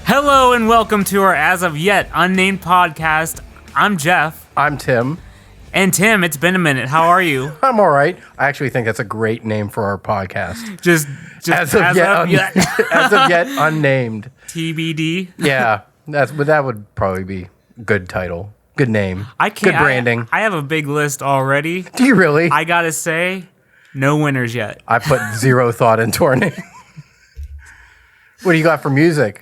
Hello and welcome to our as of yet unnamed podcast. I'm Jeff. I'm Tim. And Tim, it's been a minute. How are you? I'm all right. I actually think that's a great name for our podcast. Just as of yet as of yet unnamed. TBD. Yeah, that would probably be a good title. Good name. Good branding. I have a big list already. Do you really? I gotta say, no winners yet. I put zero thought into our name. What do you got for music?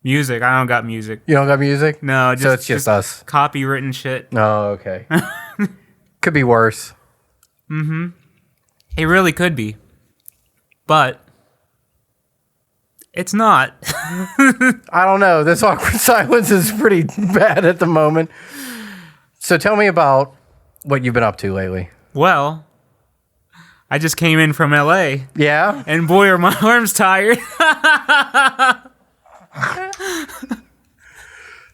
Music. I don't got music. You don't got music? No, so it's just us. Copywritten shit. Oh, okay. Could be worse. Mm-hmm. It really could be. But it's not. I don't know. This awkward silence is pretty bad at the moment. So tell me about what you've been up to lately. Well, I just came in from LA. Yeah? And boy, are my arms tired.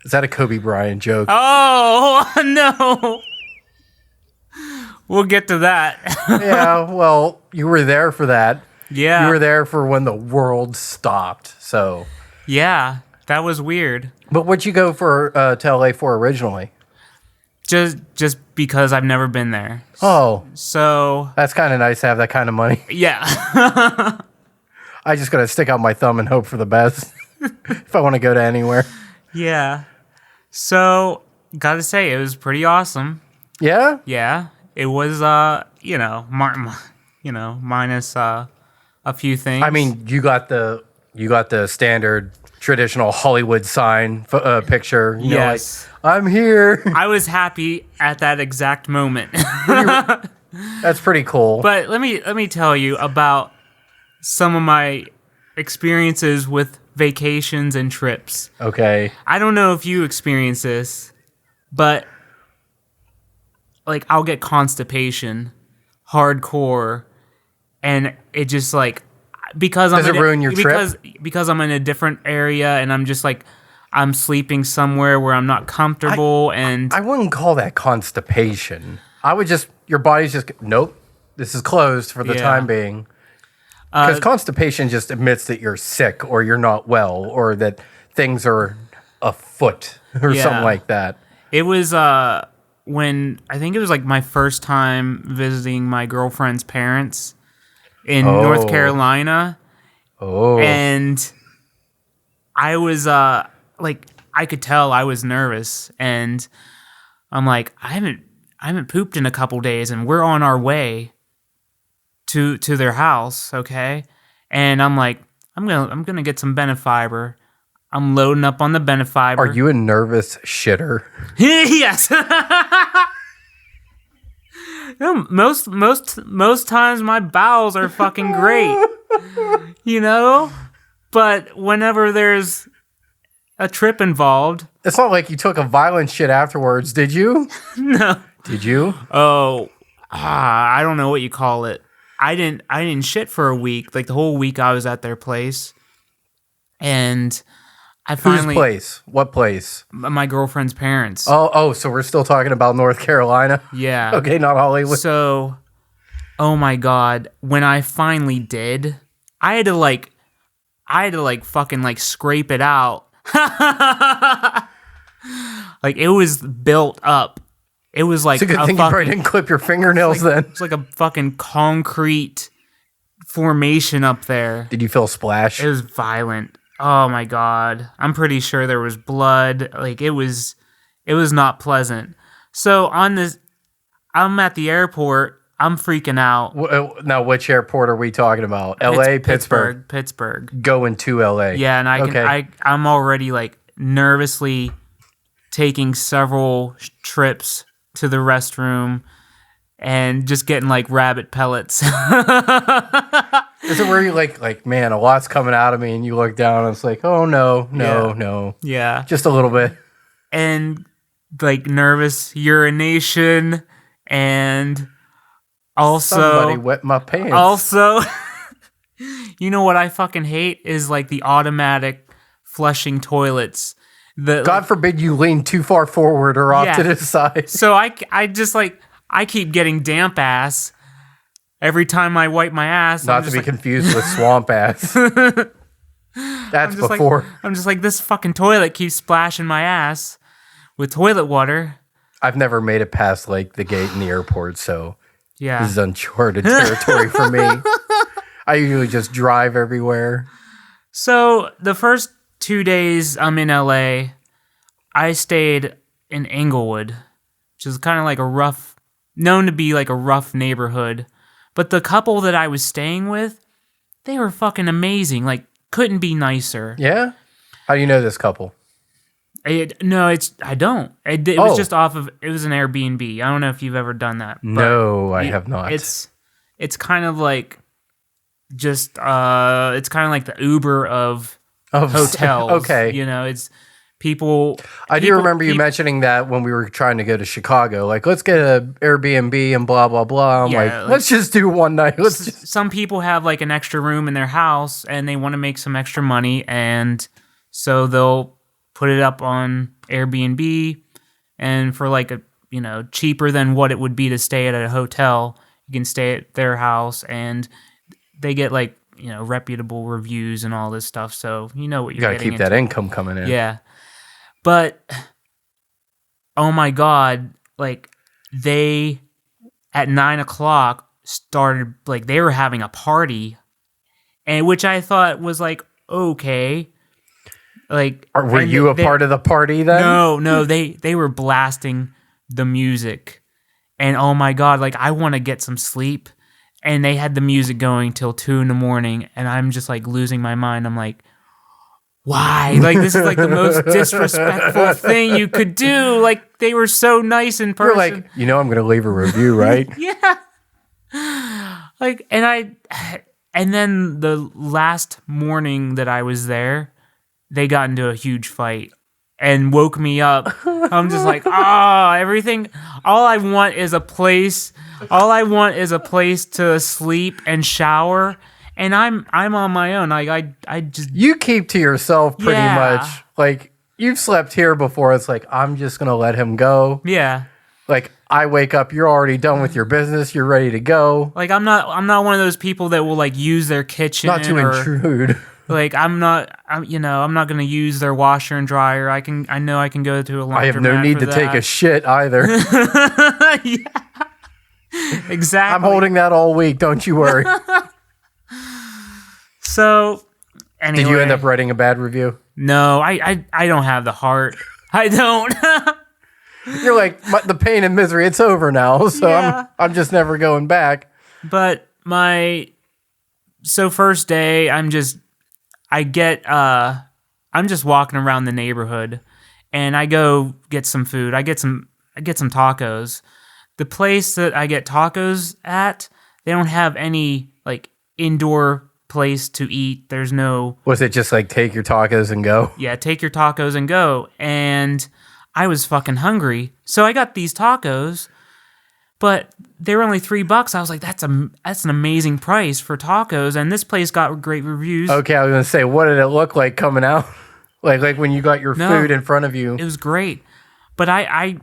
Is that a Kobe Bryant joke? Oh, no. We'll get to that. Yeah, well, you were there for that. Yeah. You were there for when the world stopped, so. Yeah, that was weird. But what'd you go to LA for originally? Just because I've never been there. Oh. So. That's kind of nice to have that kind of money. Yeah. I just got to stick out my thumb and hope for the best if I want to go to anywhere. Yeah. So, gotta say, it was pretty awesome. Yeah? Yeah. It was, minus a few things. I mean, you got the standard traditional Hollywood sign picture. You know, like, I'm here. I was happy at that exact moment. That's pretty cool. But let me tell you about some of my experiences with vacations and trips. Okay. I don't know if you experience this, but like I'll get constipation hardcore, and it just like because Does it ruin your trip? Because I'm in a different area and I'm just like I'm sleeping somewhere where I'm not comfortable. And I wouldn't call that constipation. I would just, your body's just, nope, this is closed for the time being. Because constipation just admits that you're sick or you're not well or that things are afoot or something like that. It was when I think it was like my first time visiting my girlfriend's parents in North Carolina. Oh. And I was like I could tell I was nervous, and I'm like I haven't pooped in a couple days, and we're on our way to their house, okay? And I'm like I'm gonna get some Benefiber. I'm loading up on the Benefiber. Are you a nervous shitter? Yes. No, most times my bowels are fucking great, you know? But whenever there's a trip involved... It's not like you took a violent shit afterwards, did you? No. Did you? Oh, I don't know what you call it. I didn't shit for a week, like the whole week I was at their place. And I finally... Whose place? What place? My girlfriend's parents. Oh, so we're still talking about North Carolina? Yeah. Okay, not Hollywood. So, oh my God, when I finally did, I had to fucking scrape it out. Like it was built up. It was like it's a good thing you probably didn't clip your fingernails then. It's like a fucking concrete formation up there. Did you feel a splash? It was violent. Oh my God. I'm pretty sure there was blood. Like it was not pleasant. So I'm at the airport. I'm freaking out. Now, which airport are we talking about? LA, Pittsburgh? Pittsburgh. Going to LA. Yeah, and I'm already like nervously taking several trips to the restroom and just getting like rabbit pellets. Is it where you like, man, a lot's coming out of me, and you look down and it's like, oh no. Yeah. Just a little bit. And like nervous urination, and also somebody wet my pants. Also, you know what I fucking hate is like the automatic flushing toilets. God forbid you lean too far forward or off to the side. So I just I keep getting damp ass every time I wipe my ass. Not to be confused with swamp ass. That's I'm before. I'm just like, this fucking toilet keeps splashing my ass with toilet water. I've never made it past like the gate in the airport, so Yeah. this is uncharted territory for me. I usually just drive everywhere. So the first 2 days I'm in LA, I stayed in Inglewood, which is kind of like known to be like a rough neighborhood. But the couple that I was staying with, they were fucking amazing. Like, couldn't be nicer. Yeah? How do you know this couple? I don't. It was just it was an Airbnb. I don't know if you've ever done that. No, I have not. It's kind of like it's kind of like the Uber of hotels. Okay. You know, it's people. I do remember you mentioning that when we were trying to go to Chicago. Like, let's get an Airbnb and blah, blah, blah. I'm like, let's just do one night. Some people have like an extra room in their house and they want to make some extra money. And so they'll put it up on Airbnb, and for like cheaper than what it would be to stay at a hotel, you can stay at their house, and they get like reputable reviews and all this stuff. So you know what you're getting. You gotta keep that income coming in. Yeah, but oh my god, like they at 9:00 started like they were having a party, and which I thought was like okay. Like, were you a part of the party then? No, they were blasting the music, and oh my god, like I want to get some sleep, and they had the music going till 2 a.m, and I'm just like losing my mind. I'm like, why? Like this is like the most disrespectful thing you could do. Like they were so nice in person. You're like, I'm gonna leave a review, right? Yeah. Like, and then the last morning that I was there, they got into a huge fight and woke me up. I'm just like, everything. All I want is a place to sleep and shower. And I'm on my own. I just you keep to yourself pretty much. Like you've slept here before. It's like I'm just gonna let him go. Yeah. Like I wake up, you're already done with your business. You're ready to go. Like I'm not one of those people that will like use their kitchen. Not to intrude. Like I'm not going to use their washer and dryer. I know I can go to a laundromat. I have no need to take a shit either. Yeah. Exactly. I'm holding that all week. Don't you worry. So, anyway. Did you end up writing a bad review? No, I don't have the heart. I don't. You're like, the pain and misery, it's over now. So yeah. I'm just never going back. But first day, I'm just walking around the neighborhood, and I go get some food. I get some tacos. The place that I get tacos at, they don't have any like indoor place to eat. There's no. Was it just like take your tacos and go? Yeah, take your tacos and go. And I was fucking hungry, so I got these tacos, but they were only $3. I was like, that's an amazing price for tacos, and this place got great reviews. Okay, I was gonna say, what did it look like coming out? like when you got your food in front of you? It was great, but I'm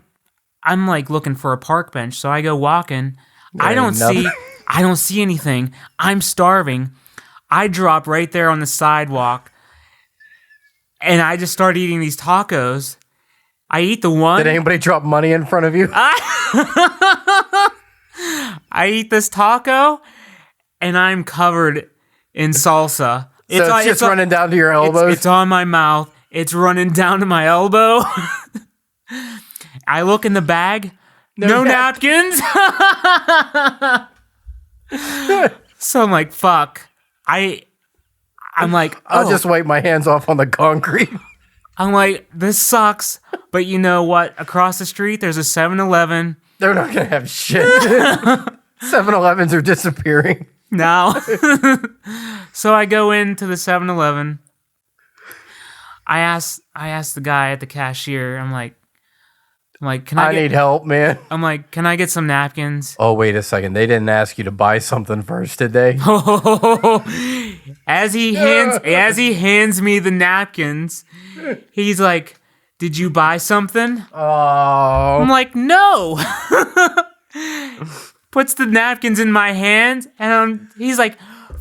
like looking for a park bench, so I go walking. I don't see anything. I'm starving. I drop right there on the sidewalk, and I just start eating these tacos. I eat the one. Did anybody drop money in front of you? I eat this taco, and I'm covered in salsa. It's just running down to your elbows? It's on my mouth. It's running down to my elbow. I look in the bag. No napkins. So I'm like, fuck. I'm like, I'll just wipe my hands off on the concrete. I'm like, this sucks. But you know what? Across the street, there's a 7-Eleven. They're not going to have shit. 7-Elevens are disappearing. Now. So I go into the 7-Eleven. I asked the guy at the cashier, I'm like, I need help, man. I'm like, can I get some napkins? Oh, wait a second. They didn't ask you to buy something first, did they? As he hands me the napkins, he's like, did you buy something? Oh. I'm like, no. Puts the napkins in my hand, and he's like,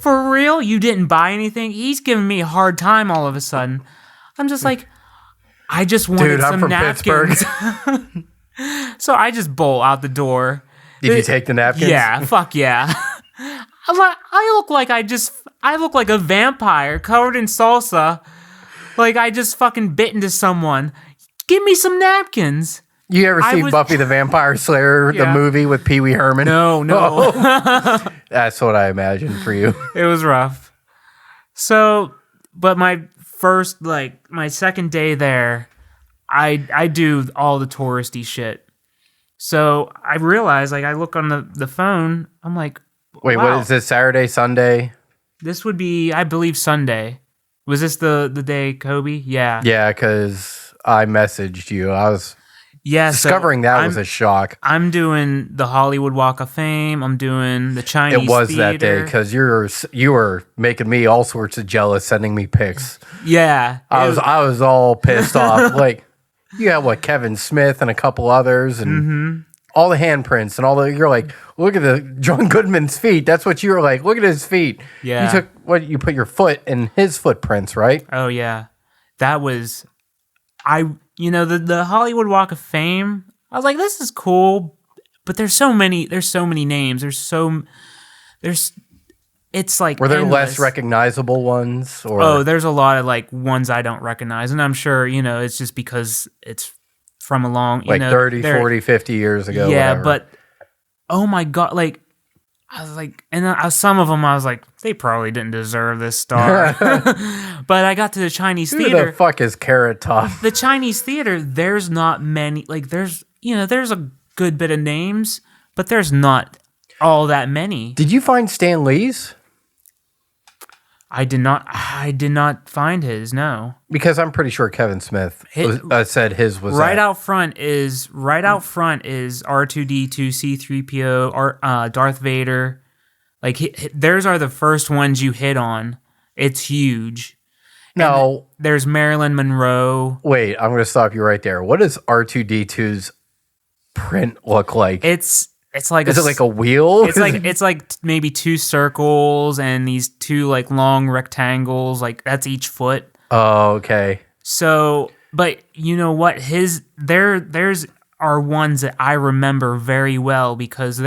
for real? You didn't buy anything? He's giving me a hard time all of a sudden. I'm just like, I just wanted some napkins. So I just bolt out the door. Did you take the napkins? Yeah, fuck yeah. I look like a vampire covered in salsa. Like I just fucking bit into someone. Give me some napkins. You ever see Buffy the Vampire Slayer, the movie with Pee Wee Herman? No. Oh. That's what I imagined for you. It was rough. So, but my second day there, I do all the touristy shit. So I realized, like, I look on the phone, I'm like, wait, wow. What is this, Saturday, Sunday? This would be, I believe, Sunday. Was this the day, Kobe? Yeah. Yeah, because I messaged you. I was discovering that was a shock. I'm doing the Hollywood Walk of Fame. I'm doing the Chinese It was theater. that day because you were making me all sorts of jealous, sending me pics. Yeah. I was all pissed off. Like, you got Kevin Smith and a couple others and all the handprints and you're like, look at the John Goodman's feet. That's what you were like. Look at his feet. Yeah. You put your foot in his footprints, right? Oh yeah. That was, the Hollywood Walk of Fame. I was like, this is cool, but there's so many names. It's like, were there endless. less recognizable ones? Or? Oh, there's a lot of like ones I don't recognize. And I'm sure, it's just because it's from a long, 30, 40, 50 years ago. Yeah, whatever. but oh my God, like, I was like, and some of them I was like, they probably didn't deserve this star. But I got to the Chinese theater. Who the fuck is Carrot Top? The Chinese theater, there's not many, like there's a good bit of names, but there's not all that many. Did you find Stan Lee's? I did not find his, no. Because I'm pretty sure Kevin Smith said his was right out front is R2D2, C3PO, Darth Vader. Like theirs are the first ones you hit on. It's huge. No, there's Marilyn Monroe. Wait, I'm going to stop you right there. What does R2D2's print look like? It's like is it like a wheel? It's like maybe two circles and these two like long rectangles. Like that's each foot. Oh, okay. So, but you know what? There's are ones that I remember very well because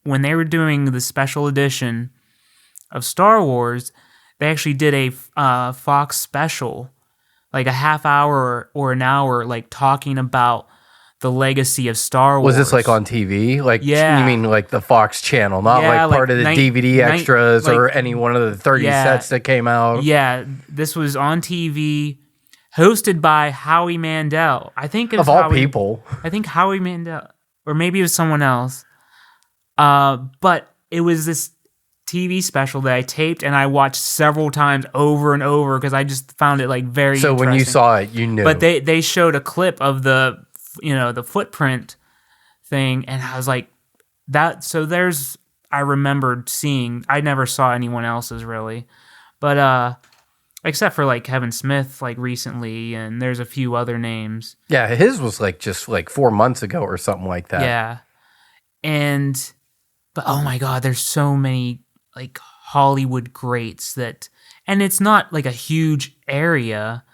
when they were doing the special edition of Star Wars, they actually did a Fox special, like a half hour or an hour, like talking about the legacy of Star Wars. Was this like on TV? Like, yeah. You mean like the Fox channel, not like part of the DVD extras or any one of the 30 sets that came out? Yeah, this was on TV, hosted by Howie Mandel. I think it was of all people. I think Howie Mandel, or maybe it was someone else. But it was this TV special that I taped and I watched several times over and over because I just found it like very So interesting. When you saw it, you knew. But they showed a clip of the footprint thing, and I was like, that. So I remembered seeing. I never saw anyone else's really, but except for like Kevin Smith, like recently, and there's a few other names. Yeah, his was like just like 4 months ago or something like that. Yeah, but oh my God, there's so many like Hollywood greats and it's not like a huge area,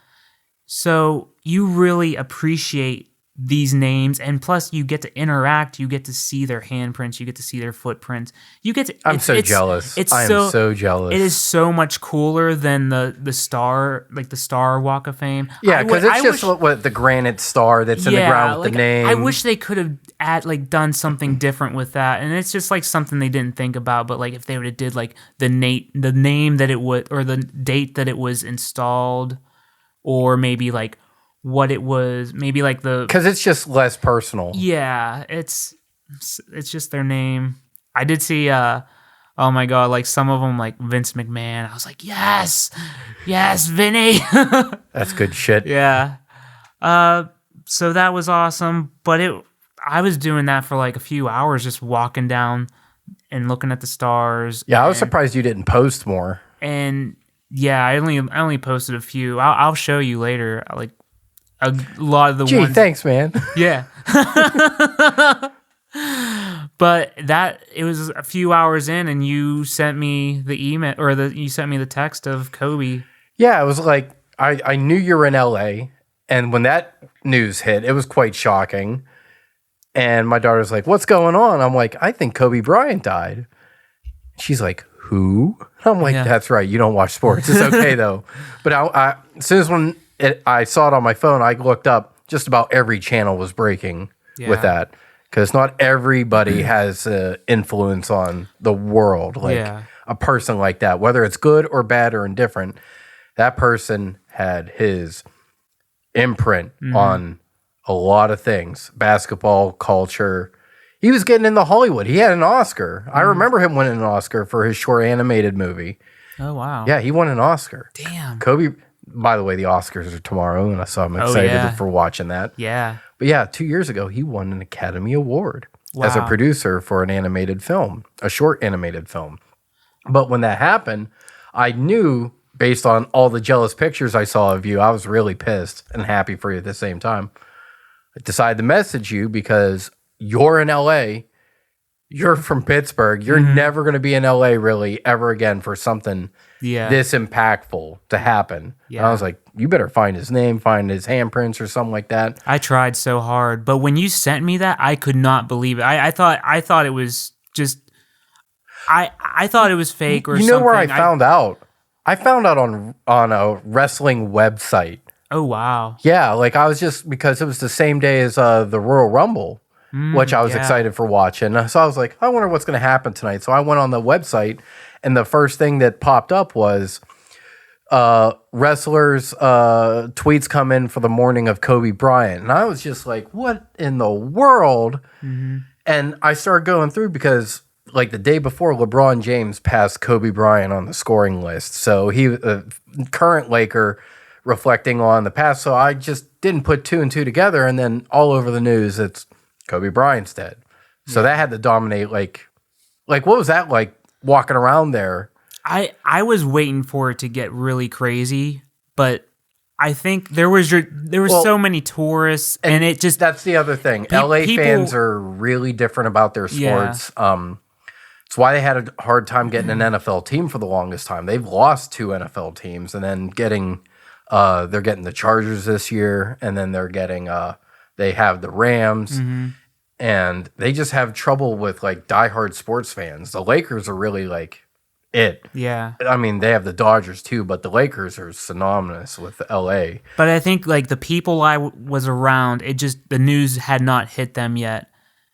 so you really appreciate these names, and plus you get to interact, you get to see their handprints, you get to see their footprints, you get to. I'm so jealous. I am so jealous. It is so much cooler than the Star, like the Star Walk of Fame. Yeah, because it's just the granite star that's in the ground with the name. I wish they could have done something different with that, and it's just like something they didn't think about. But like if they would have did like the name that it would, or the date that it was installed, or maybe like what it was, maybe like because it's just less personal. Yeah, it's just their name. I did see oh my God, like some of them, like Vince McMahon. I was like, yes, Vinny. That's good shit. Yeah. So that was awesome, but I was doing that for like a few hours, just walking down and looking at the stars. Yeah, I was surprised you didn't post more. And yeah, I only posted a few. I'll show you later, like a lot of the ones. Gee, thanks, man. Yeah. But it was a few hours in, and you sent me the email you sent me the text of Kobe. Yeah, it was like I knew you were in LA, and when that news hit, it was quite shocking. And my daughter's like, "What's going on?" I'm like, "I think Kobe Bryant died." She's like, "Who?" I'm like, "That's right. You don't watch sports. It's okay though." But as soon as I saw it on my phone, I looked up. Just about every channel was breaking with that. Because not everybody has influence on the world, like a person like that, whether it's good or bad or indifferent. That person had his imprint on a lot of things, basketball, culture. He was getting into Hollywood. He had an Oscar. I remember him winning an Oscar for his short animated movie. Oh, wow. Yeah, he won an Oscar. Damn. Kobe, by the way, the Oscars are tomorrow, and so I'm excited for watching that. Yeah. But yeah, 2 years ago, he won an Academy Award as a producer for an animated film, a short animated film. But when that happened, I knew, based on all the jealous pictures I saw of you, I was really pissed and happy for you at the same time. I decided to message you because you're in LA. You're from Pittsburgh. You're never going to be in LA really ever again for something this impactful to happen. Yeah. And I was like, you better find his name, find his handprints or something like that. I tried so hard, but when you sent me that, I could not believe it. I thought it was just, I thought it was fake or something. You know where I found out? I found out on a wrestling website. Oh, wow. Yeah, like I was just, because it was the same day as the Royal Rumble, which I was excited for watching. So I was like, I wonder what's going to happen tonight. So I went on the website, and the first thing that popped up was wrestlers' tweets come in for the morning of Kobe Bryant. And I was just like, what in the world? And I started going through because like the day before, LeBron James passed Kobe Bryant on the scoring list. So he, current Laker, reflecting on the past. So I just didn't put two and two together. And then all over the news, it's Kobe Bryant's dead. So that had to dominate. Like what was that like walking around there? I was waiting for it to get really crazy, but I think there was so many tourists, and it just, that's the other thing. LA fans are really different about their sports. It's why they had a hard time getting an NFL team for the longest time. They've lost 2 NFL teams, and then they're getting the Chargers this year, and then they're getting they have the Rams, and they just have trouble with like diehard sports fans. The Lakers are really like it. Yeah. I mean, they have the Dodgers too, but the Lakers are synonymous with LA. But I think like the people I was around, the news had not hit them yet.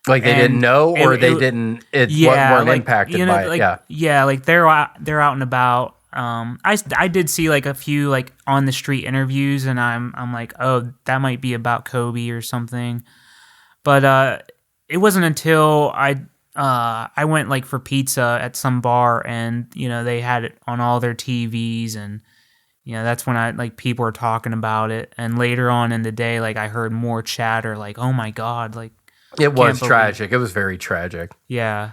Like they didn't know, or they didn't. Weren't like, impacted by it. Like, yeah, like they're out and about. I did see like a few like on the street interviews, and I'm like, oh, that might be about Kobe or something. But it wasn't until I went like for pizza at some bar, and they had it on all their TVs, and that's when people were talking about it. And later on in the day, like I heard more chatter, like, oh my God, like. It was tragic. It was very tragic. Yeah.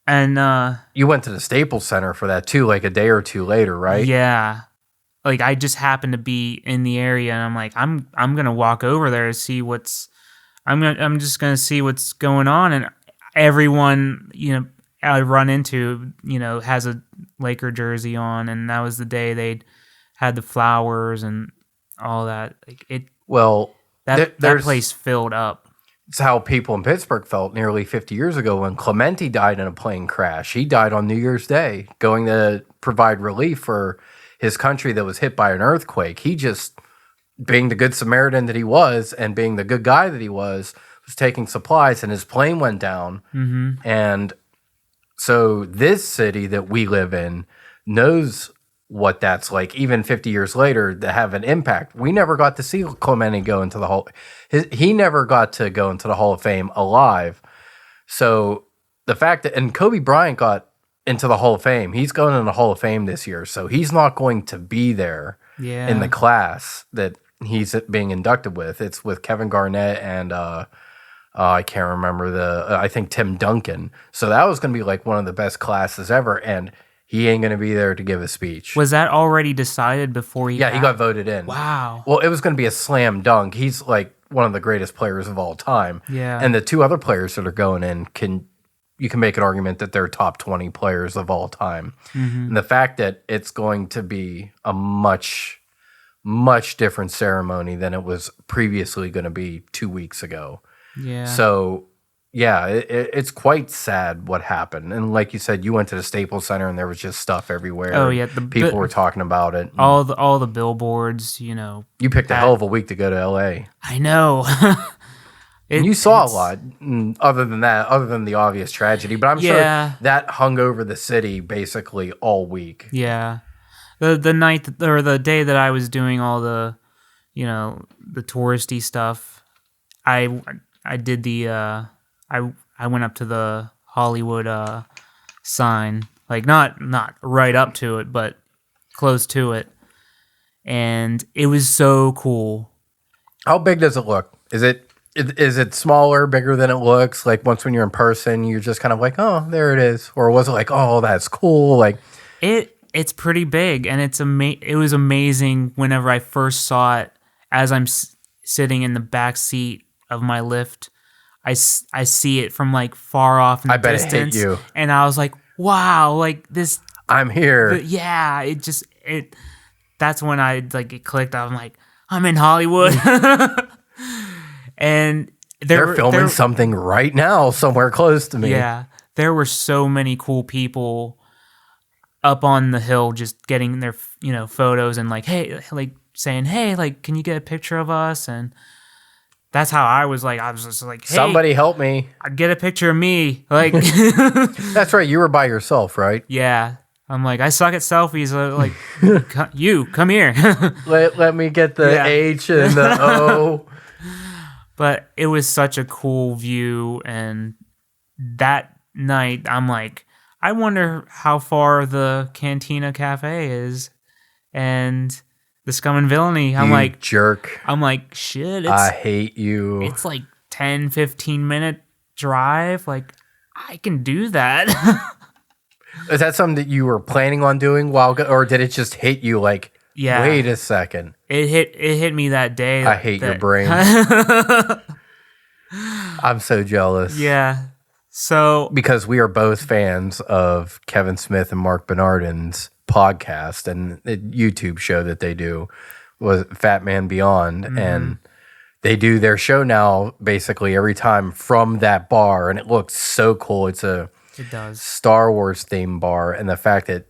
And you went to the Staples Center for that too, like a day or two later, right? Yeah. Like I just happened to be in the area, and I'm like, I'm gonna walk over there to see I'm just gonna see what's going on. And everyone, I run into, has a Laker jersey on, and that was the day they'd had the flowers and all that. Like it. Well, that place filled up. It's how people in Pittsburgh felt nearly 50 years ago when Clemente died in a plane crash. He died on New Year's Day, going to provide relief for his country that was hit by an earthquake. He just, being the good Samaritan that he was, and being the good guy that he was taking supplies, and his plane went down. And so this city that we live in knows what that's like, even 50 years later, to have an impact. We never got to see Clemente go into the Hall. He never got to go into the Hall of Fame alive. So the fact that, and Kobe Bryant got into the Hall of Fame, he's going in the Hall of Fame this year. So he's not going to be there in the class that he's being inducted with. It's with Kevin Garnett and I can't remember I think Tim Duncan. So that was going to be like one of the best classes ever. And he ain't going to be there to give a speech. Was that already decided before he... Yeah, he got voted in. Wow. Well, it was going to be a slam dunk. He's like one of the greatest players of all time. Yeah. And the two other players that are going in you can make an argument that they're top 20 players of all time. Mm-hmm. And the fact that it's going to be a much, much different ceremony than it was previously going to be 2 weeks ago. Yeah. So, yeah, it's quite sad what happened. And like you said, you went to the Staples Center and there was just stuff everywhere. Oh, yeah. People were talking about it. All the billboards, you know. You picked a hell of a week to go to L.A. I know. And you saw a lot, other than the obvious tragedy. But I'm sure that hung over the city basically all week. Yeah. The night or the day that I was doing all the, you know, the touristy stuff, I did the I went up to the Hollywood sign, like not right up to it, but close to it, and it was so cool. How big does it look? Is it smaller, bigger than it looks? Like once when you're in person, you're just kind of like, oh, there it is, or was it like, oh, that's cool? Like it's pretty big, and it was amazing whenever I first saw it. As I'm sitting in the back seat of my lift, I see it from like far off in the distance. I bet it hit you. And I was like, wow, like this. I'm here. Yeah, that's when it clicked. I'm like, I'm in Hollywood. And they're filming something right now somewhere close to me. Yeah, there were so many cool people up on the hill just getting their, you know, photos and like, hey, like saying, hey, like, can you get a picture of us? And that's how I was just like, hey, somebody help me. Get a picture of me. Like, that's right. You were by yourself, right? Yeah. I'm like, I suck at selfies. Like, come here. let me get the H and the O. But it was such a cool view. And that night, I'm like, I wonder how far the Cantina Cafe is. And the Scum and Villainy. I'm like, jerk. I'm like, shit. I hate you. It's like 10, 15-minute drive. Like, I can do that. Is that something that you were planning on doing or did it just hit you like, wait a second? It hit me that day. I hate your brain. I'm so jealous. Yeah. So because we are both fans of Kevin Smith and Mark Bernardin's podcast and the YouTube show that they do was Fat Man Beyond. Mm-hmm. And they do their show now basically every time from that bar. And it looks so cool. It does. Star Wars themed bar. And the fact that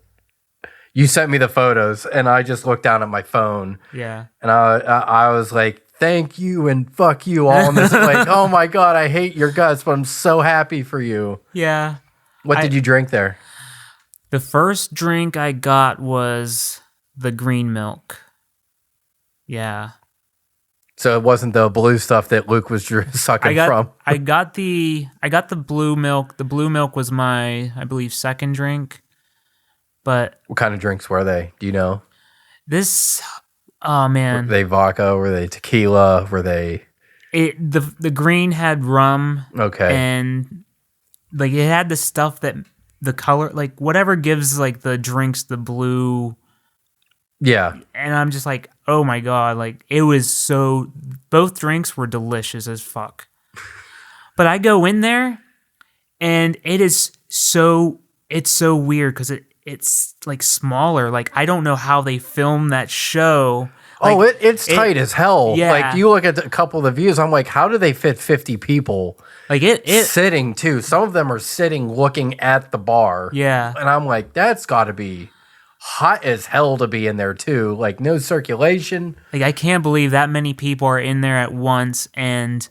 you sent me the photos and I just looked down at my phone. Yeah. And I was like, thank you and fuck you all. And this like, oh my God, I hate your guts, but I'm so happy for you. Yeah. What did you drink there? The first drink I got was the green milk. Yeah. So it wasn't the blue stuff that Luke was sucking from. I got the blue milk. The blue milk was my, I believe, second drink. But what kind of drinks were they? Do you know? Oh man. Were they vodka? Were they tequila? Were they? The green had rum. Okay. And like it had the stuff that the color, like whatever gives like the drinks the blue. Yeah. And I'm just like, oh my God, like it was so, both drinks were delicious as fuck. But I go in there and it's so weird because it's like smaller. Like I don't know how they filmed that show. Like, it's tight as hell. Yeah. Like you look at a couple of the views, I'm like, how do they fit 50 people? Like it sitting too. Some of them are sitting looking at the bar. Yeah. And I'm like, that's got to be hot as hell to be in there too. Like no circulation. Like I can't believe that many people are in there at once. And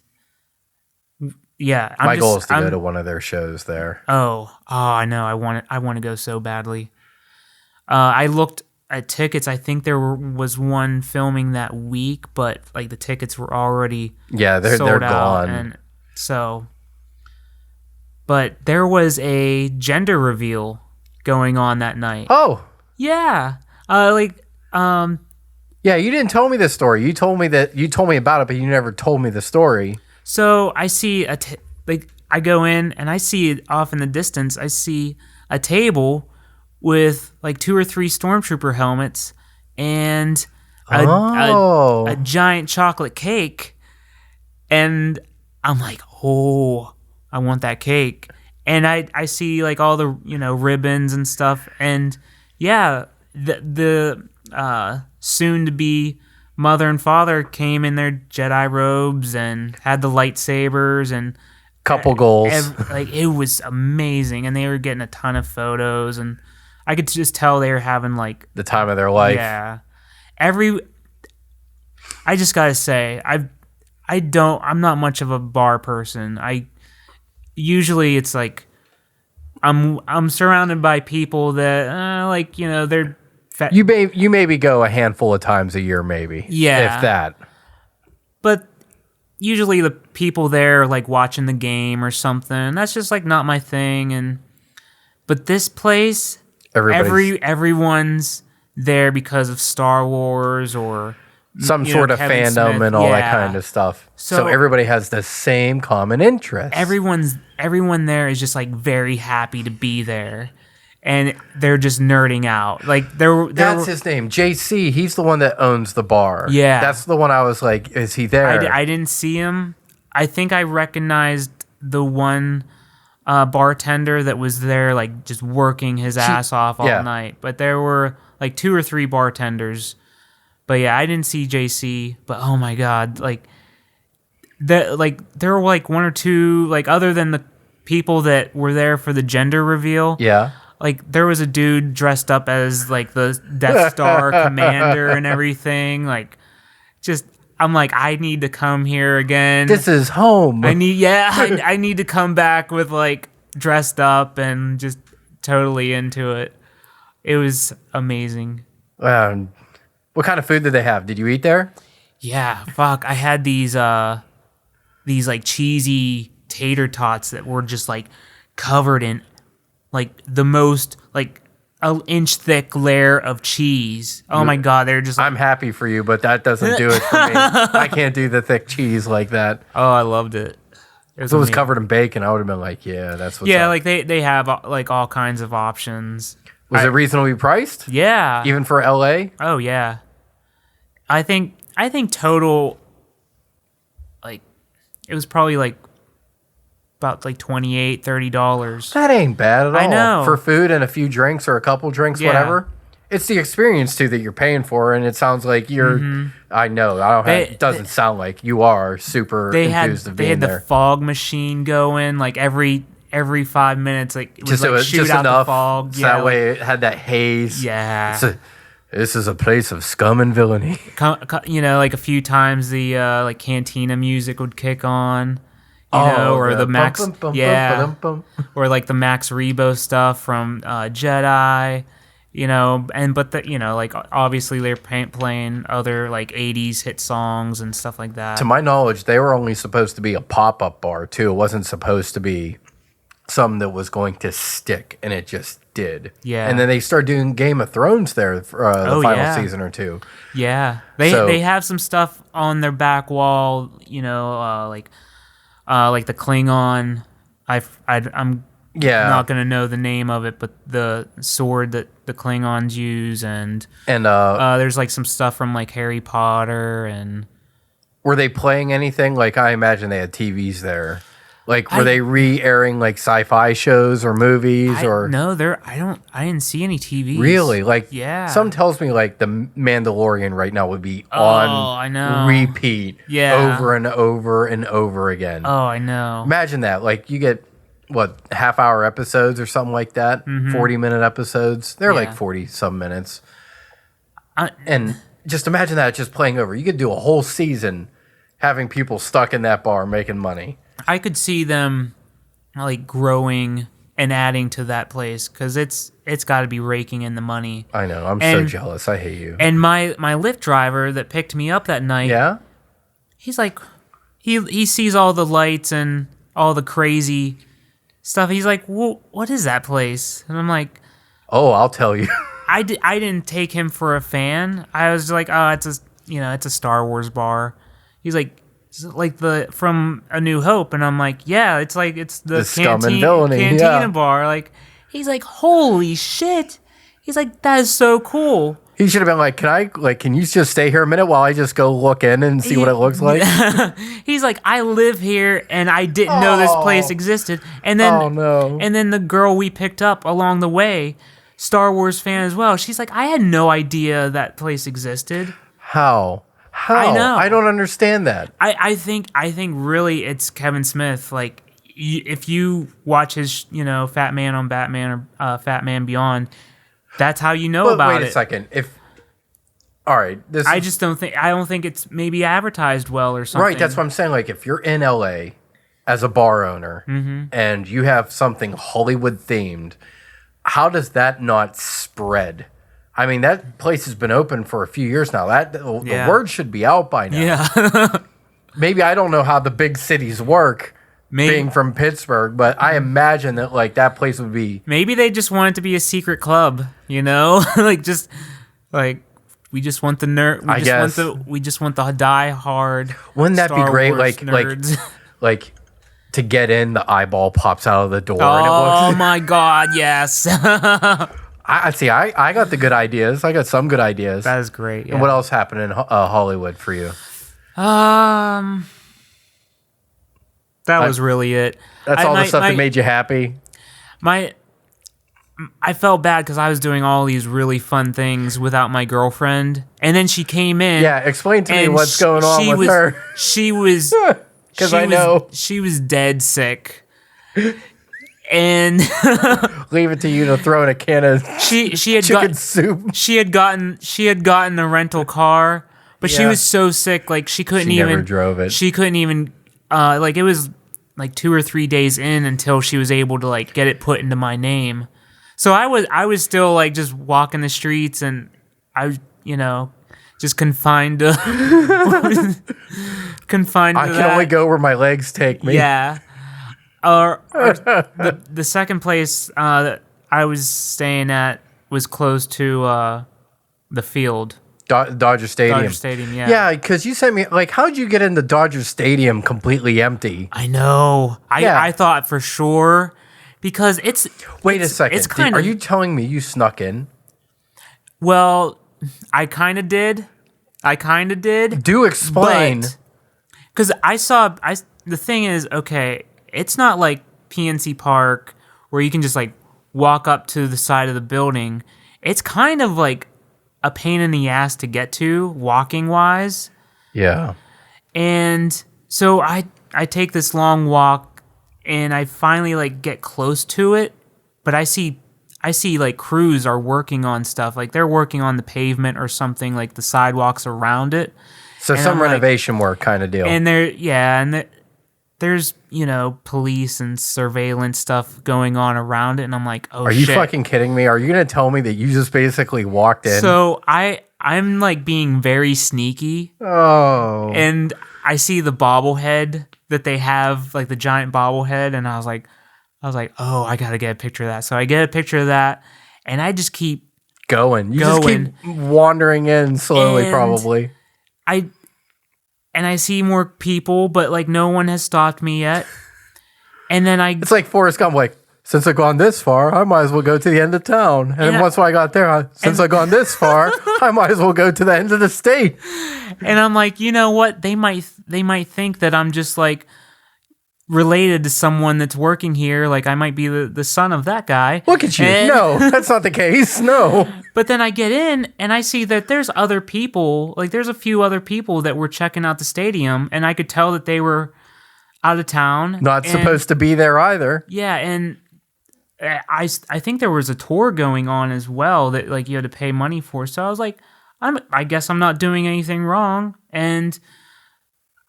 yeah, my goal is to go to one of their shows there. Oh, I know. I want to go so badly. I looked at tickets. I think there was one filming that week, but like the tickets were already they're sold out, gone. And so, but there was a gender reveal going on that night. Oh, yeah. Yeah, you didn't tell me this story. You told me about it, but you never told me the story. So I see I go in and I see off in the distance, I see a table with like 2 or 3 stormtrooper helmets and a giant chocolate cake. And I'm like, oh, I want that cake. And I see like all the, ribbons and stuff. And yeah, the soon to be mother and father came in their Jedi robes and had the lightsabers and couple goals. It was amazing. And they were getting a ton of photos, and I could just tell they were having like the time of their life. Yeah. I just gotta say, I'm not much of a bar person. Usually it's like I'm surrounded by people that they're fat. You maybe go a handful of times a year, maybe. Yeah. If that. But usually the people there are like watching the game or something. That's just like not my thing. But this place, everyone's there because of Star Wars or some sort of Kevin fandom Smith. and all that kind of stuff. So everybody has the same common interest. Everyone there is just like very happy to be there, and they're just nerding out. Like that's his name, JC. He's the one that owns the bar. Yeah, that's the one. I was like, is he there? I didn't see him. I think I recognized the one bartender that was there, like just working his ass off all night. But there were like 2 or 3 bartenders. But yeah, I didn't see JC. But oh my god, there were like 1 or 2, like other than the people that were there for the gender reveal. Yeah. Like there was a dude dressed up as like the Death Star commander and everything. Like, just I'm like, I need to come here again. This is home. I need to come back with like dressed up and just totally into it. It was amazing. What kind of food did they have? Did you eat there? Yeah, fuck. I had these like cheesy tater tots that were just like covered in like the most like an inch thick layer of cheese. Oh my god, they're just. I'm happy for you, but that doesn't do it for me. I can't do the thick cheese like that. Oh, I loved it. If it was covered in bacon, I would have been like, yeah, that's what's up. Like they have like all kinds of options. Was it reasonably priced? Yeah. Even for LA? Oh yeah. I think total, like, it was probably like about like $28, $30. That ain't bad at all. I know. For food and a few drinks or a couple drinks, whatever. It's the experience too that you're paying for, and it sounds like you're. Mm-hmm. I know. It doesn't sound like you are super enthused of being there. They had the fog machine going like every 5 minutes, like it was like shoot out enough, the fog. So that way it had that haze. Yeah. This is a place of scum and villainy. Like a few times the like Cantina music would kick on, or the Max, or like the Max Rebo stuff from Jedi, like obviously they're playing other like 80s hit songs and stuff like that. To my knowledge, they were only supposed to be a pop-up bar too. It wasn't supposed to be something that was going to stick, and it just did. Yeah. And then they started doing Game of Thrones there for the final season or 2. Yeah. They have some stuff on their back wall, like the Klingon. I'm not going to know the name of it, but the sword that the Klingons use, and there's like some stuff from like Harry Potter. And were they playing anything? Like, I imagine they had TVs there. Like, were they re-airing like sci-fi shows or movies or? No, I didn't see any TVs. Really? Like, yeah. Some tells me like the Mandalorian right now would be on repeat, over and over and over again. Oh, I know. Imagine that. Like, you get half-hour episodes or something like that, 40-minute episodes. They're like 40-some minutes, and just imagine that just playing over. You could do a whole season having people stuck in that bar making money. I could see them like growing and adding to that place because it's got to be raking in the money. I know. I'm so jealous. I hate you. And my Lyft driver that picked me up that night, he's like, he sees all the lights and all the crazy stuff. He's like, what is that place? And I'm like, oh, I'll tell you. I didn't take him for a fan. I was like, oh, it's a Star Wars bar. He's like the from A New Hope, and I'm like, yeah, it's the Scum and Villainy Cantina bar. Like, he's like, holy shit. He's like, that is so cool. He should have been like, can you just stay here a minute while I just go look in and see what it looks like? He's like, I live here and I didn't know this place existed. And then, and then the girl we picked up along the way, Star Wars fan as well. She's like, I had no idea that place existed. How? I know. I don't understand that. I think really it's Kevin Smith. Like, if you watch his, Fat Man on Batman or Fat Man Beyond, that's how you know about it. Wait a second. All right, I don't think it's maybe advertised well or something. Right, that's what I'm saying. Like, if you're in LA as a bar owner and you have something Hollywood themed, how does that not spread? I mean, that place has been open for a few years now. The word should be out by now. Yeah. Maybe I don't know how the big cities work. Being from Pittsburgh, but I imagine that like that place would be. Maybe they just want it to be a secret club, like just like we just want the nerd. We just want the die hard. Wouldn't that Star be great? Wars nerds. like to get in, the eyeball pops out of the door. Oh and it looks, my God! Yes. I see. I got the good ideas. I got some good ideas. That is great. Yeah. And what else happened in Hollywood for you? That was really it. That's all the stuff that made you happy? I felt bad because I was doing all these really fun things without my girlfriend. And then she came in. Yeah, explain to me what's going on with her. She was... Because I know. She was dead sick. And... Leave it to you to throw in a can of she had chicken soup. She had gotten a rental car, but she was so sick, like she never drove it. She couldn't even... it was like 2 or 3 days in until she was able to like get it put into my name. So I was still like just walking the streets, and I was, just confined to I can only go where my legs take me. Yeah. The second place that I was staying at was close to the field. Dodger Stadium. Dodger Stadium, yeah. Yeah, because you sent me, like, how'd you get into Dodger Stadium completely empty? I know. I thought for sure, because it's... Wait a second. It's kind of... Are you telling me you snuck in? Well, I kind of did. Do explain. Because the thing is, okay, it's not like PNC Park where you can just, like, walk up to the side of the building. It's kind of like a pain in the ass to get to, walking wise. Yeah. And so I take this long walk, and I finally like get close to it, but I see like crews are working on stuff, like they're working on the pavement or something, like the sidewalks around it. So and some renovation work kind of deal. And there's police and surveillance stuff going on around it, and I'm like, oh, are you fucking kidding me? Are you gonna tell me that you just basically walked in? So I'm like being very sneaky. Oh. And I see the bobblehead that they have, like the giant bobblehead, and I was like, oh, I gotta get a picture of that. So I get a picture of that, and I just keep going. You just keep wandering in slowly, and probably. I see more people, but like no one has stopped me yet. And then it's like Forrest Gump, like, since I've gone this far, I might as well go to the end of town. And then once I got there, since I've gone this far, I might as well go to the end of the state. And I'm like, you know what? They might think that I'm just like related to someone that's working here. Like I might be the son of that guy. Look at you. No, that's not the case. No. But then I get in and I see that there's other people. Like there's a few other people that were checking out the stadium, and I could tell that they were out of town. Not supposed to be there either. Yeah, and I think there was a tour going on as well that like you had to pay money for. So I was like, I guess I'm not doing anything wrong, and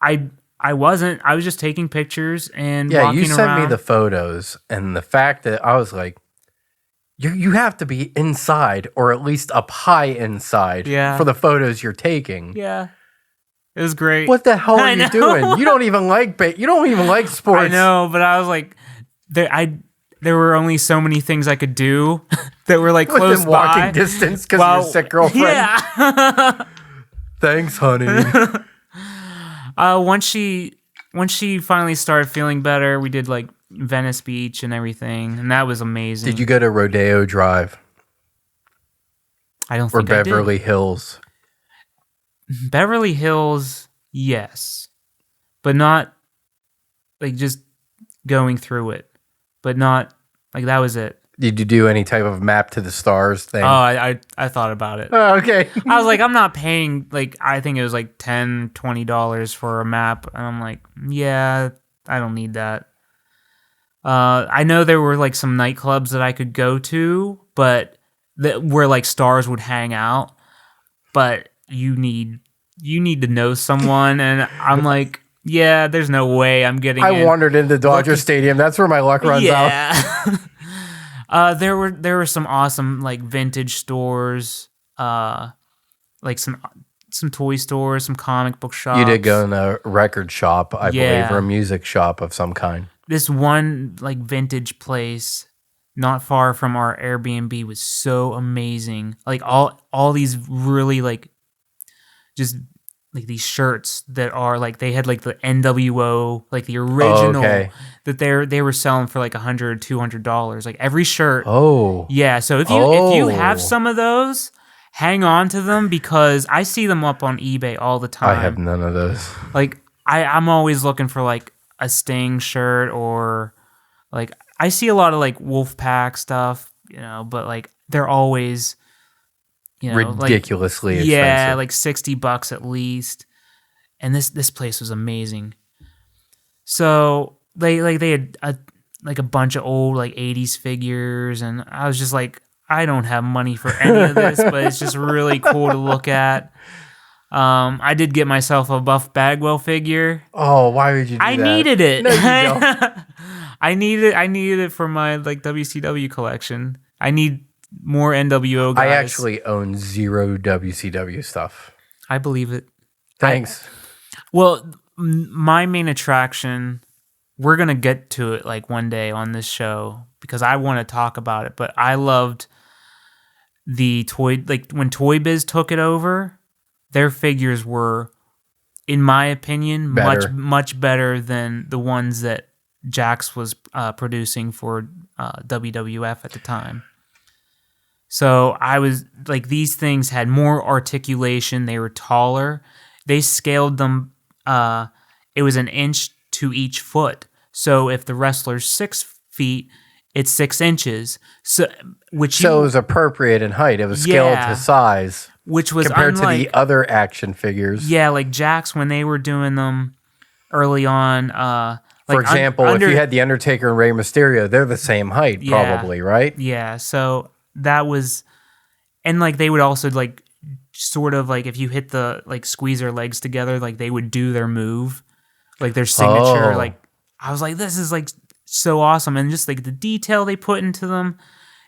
I wasn't. I was just taking pictures and walking around. Yeah, you sent me the photos, and the fact that I was like, you have to be inside or at least up high inside for the photos you're taking. Yeah. It was great. What the hell are you doing? You don't even like sports. I know, but I was like, there were only so many things I could do that were like close by. Walking distance because of your sick girlfriend. Yeah. Thanks, honey. Once she finally started feeling better, we did like Venice Beach and everything, and that was amazing. Did you go to Rodeo Drive? I don't Or think I did. Beverly Hills. Beverly Hills, yes. But not, like, just going through it. But not, like, that was it. Did you do any type of map to the stars thing? Oh, I thought about it. Oh, okay. I was like, I'm not paying, like, I think it was like $10, $20 for a map. And I'm like, yeah, I don't need that. I know there were, like, some nightclubs that I could go to, but where, like, stars would hang out. But you need to know someone. And I'm like, yeah, there's no way I'm getting I in. wandered into Dodger Stadium. That's where my luck runs out. There were some awesome, like, vintage stores, like some toy stores, some comic book shops. You did go in a record shop, I believe, or a music shop of some kind. This one, like, vintage place not far from our Airbnb was so amazing. Like, all these really, like, just like these shirts that are like, they had like the NWO, like the original that they were selling for like $100, $200, like every shirt. Yeah. So if you have some of those, hang on to them, because I see them up on eBay all the time. I have none of those. Like I'm always looking for like a Sting shirt, or like I see a lot of like Wolfpack stuff, but like they're always, ridiculously expensive. Yeah, like $60 at least. And this place was amazing. So they had a bunch of old like 80s figures, and I was just like, I don't have money for any of this, but it's just really cool to look at. I did get myself a Buff Bagwell figure. Oh, why would you do that? I needed it. No, you don't. I needed it for my like WCW collection. I need more NWO guys. I actually own 0 WCW stuff. I believe it. Thanks. Well, my main attraction, we're going to get to it like one day on this show, because I want to talk about it, but I loved the toy, like when Toy Biz took it over, their figures were, in my opinion, much better than the ones that Jax was producing for WWF at the time. So I was like, these things had more articulation. They were taller. They scaled them. It was an inch to each foot. So if the wrestler's 6 feet, it's 6 inches. So it was appropriate in height. It was scaled to size, which was compared to the other action figures. Yeah, like Jax, when they were doing them early on. For example, if you had the Undertaker and Rey Mysterio, they're the same height, probably, right? Yeah. So that was, and like they would also like sort of like, if you hit the like squeeze their legs together, like they would do their move, like their signature. Like I was like, this is like so awesome, and just like the detail they put into them,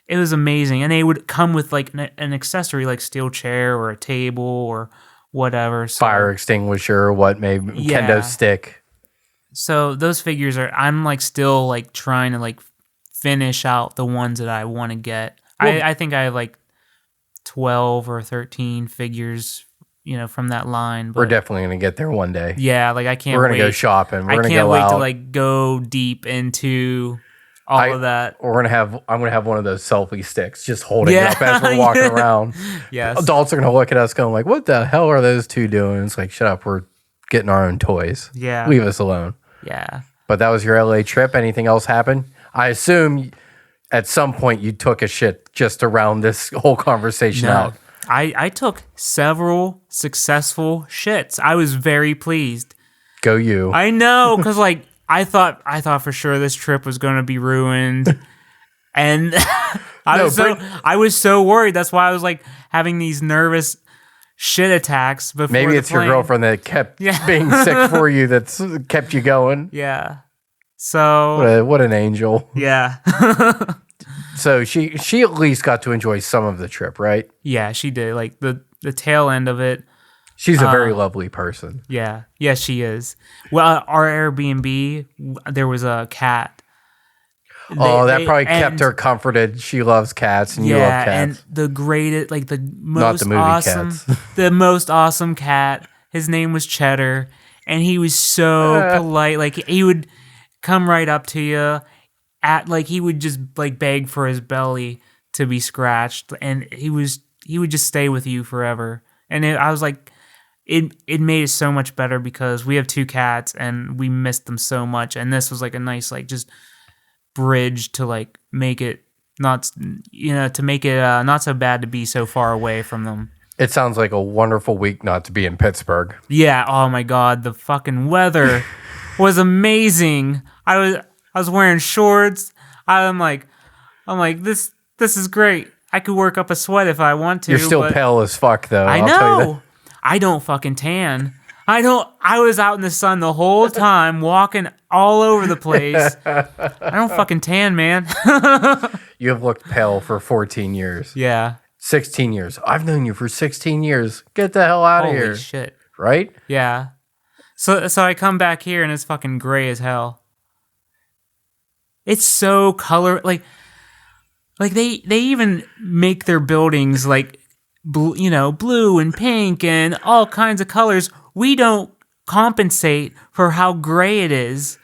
it was amazing. And they would come with like an accessory, like steel chair or a table or whatever, fire extinguisher, or what, maybe kendo stick. So those figures I'm like still like trying to like finish out the ones that I want to get. Well, I think I have like 12 or 13 figures, from that line. But we're definitely going to get there one day. Yeah, like I can't wait. We're going to go shopping. I can't wait to like go deep into all of that. I'm going to have one of those selfie sticks just holding it up as we're walking around. Yes. Adults are going to look at us going like, what the hell are those two doing? It's like, shut up. We're getting our own toys. Yeah. Leave us alone. Yeah. But that was your LA trip. Anything else happen? I assume at some point you took a shit just to round this whole conversation out. I took several successful shits. I was very pleased. Go you. I know, because like I thought for sure this trip was going to be ruined, and I was so worried. That's why I was like having these nervous shit attacks before. Maybe it's your girlfriend that kept being sick for you, that's kept you going. Yeah. So what an angel. Yeah. So she at least got to enjoy some of the trip, right? Yeah, she did. Like the tail end of it. She's a very lovely person. Yeah. Yeah, she is. Well, our Airbnb, there was a cat. That probably kept her comforted. She loves cats, and you love cats. And the greatest, like the most Not the movie awesome, cats. the most awesome cat. His name was Cheddar, and he was so polite. Like he would come right up to you, he would just like beg for his belly to be scratched, and he was would just stay with you forever. And I was like, it made it so much better because we have 2 cats and we missed them so much. And this was like a nice, like, just bridge to like make it not so bad to be so far away from them. It sounds like a wonderful week not to be in Pittsburgh. Yeah. Oh my God. The fucking weather was amazing. I was wearing shorts. I'm like, this is great. I could work up a sweat if I want to. You're still pale as fuck, though. I know. I don't fucking tan. I was out in the sun the whole time, walking all over the place. I don't fucking tan, man. You have looked pale for 14 years. Yeah. 16 years. I've known you for 16 years. Get the hell out of here. Holy shit. Right? Yeah. So I come back here and it's fucking gray as hell. It's so like they even make their buildings like blue and pink and all kinds of colors. We don't compensate for how gray it is.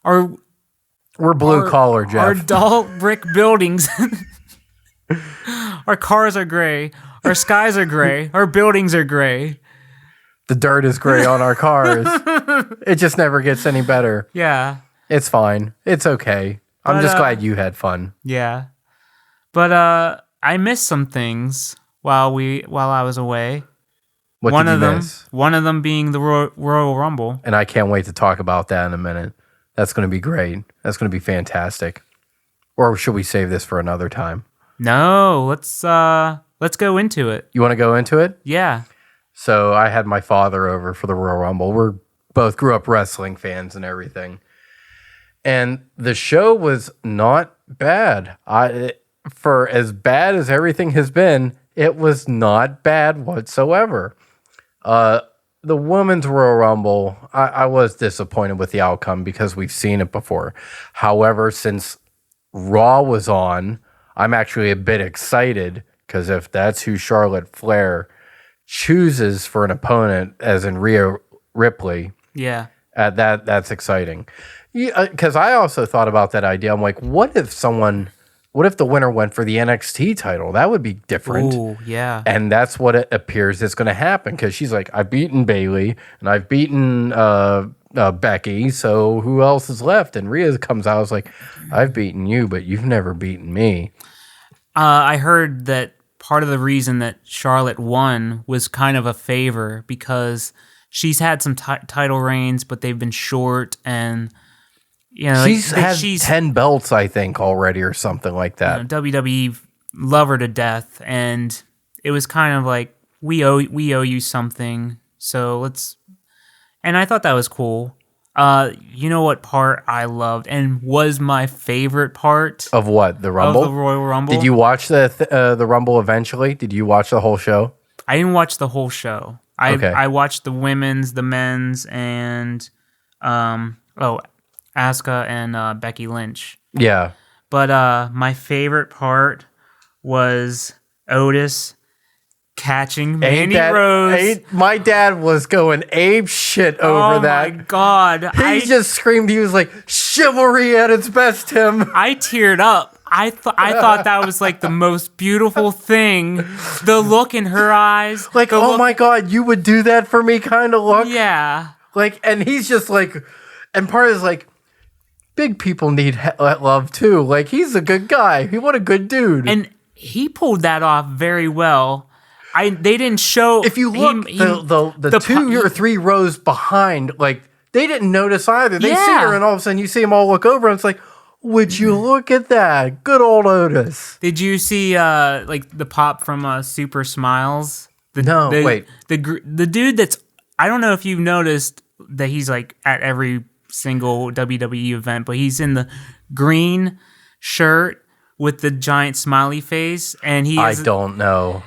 We're blue collar, Jeff. Our dull brick buildings. Our cars are gray. Our skies are gray. Our buildings are gray. The dirt is gray on our cars. It just never gets any better. Yeah. It's fine. It's okay. I'm just glad you had fun. Yeah. But I missed some things while I was away. What did you miss? One of them being the Royal Rumble. And I can't wait to talk about that in a minute. That's going to be great. That's going to be fantastic. Or should we save this for another time? No, let's go into it. You want to go into it? Yeah. So I had my father over for the Royal Rumble. We're both grew up wrestling fans and everything. And the show was not bad. For as bad as everything has been, it was not bad whatsoever. The Women's Royal Rumble, I was disappointed with the outcome because we've seen it before. However, since Raw was on, I'm actually a bit excited because if that's who Charlotte Flair chooses for an opponent, as in Rhea Ripley, yeah, that's exciting. Because I also thought about that idea. I'm like, what if the winner went for the NXT title? That would be different. Ooh, yeah. And that's what it appears is going to happen because she's like, I've beaten Bayley and I've beaten Becky, so who else is left? And Rhea comes out, I was like, I've beaten you, but you've never beaten me. I heard that part of the reason that Charlotte won was kind of a favor because she's had some title reigns, but they've been short and... she's had 10 belts, I think, already or something like that. WWE love her to death, and it was kind of like, we owe you something, so let's... And I thought that was cool. You know what part I loved and was my favorite part? Of what? The Rumble? Of the Royal Rumble. Did you watch the Rumble eventually? Did you watch the whole show? I didn't watch the whole show. Okay. I watched the women's, the men's, and... Asuka and Becky Lynch. Yeah. But my favorite part was Otis catching Mandy Rose. My dad was going ape shit over that. Oh my God. He just screamed. He was like, chivalry at its best, Tim. I teared up. I thought that was like the most beautiful thing. The look in her eyes. Like, my God, you would do that for me kind of look. Yeah. Like, and he's just like, and part is like, big people need love too. Like, he's a good guy. What a good dude. And he pulled that off very well. They didn't show. If you look, the 2 or 3 rows behind, like, they didn't notice either. They see her, and all of a sudden you see them all look over, and it's like, would you look at that? Good old Otis. Did you see like the pop from Super Smiles? Wait. The dude that's, I don't know if you've noticed that he's like at every single WWE event, but he's in the green shirt with the giant smiley face, and I don't know.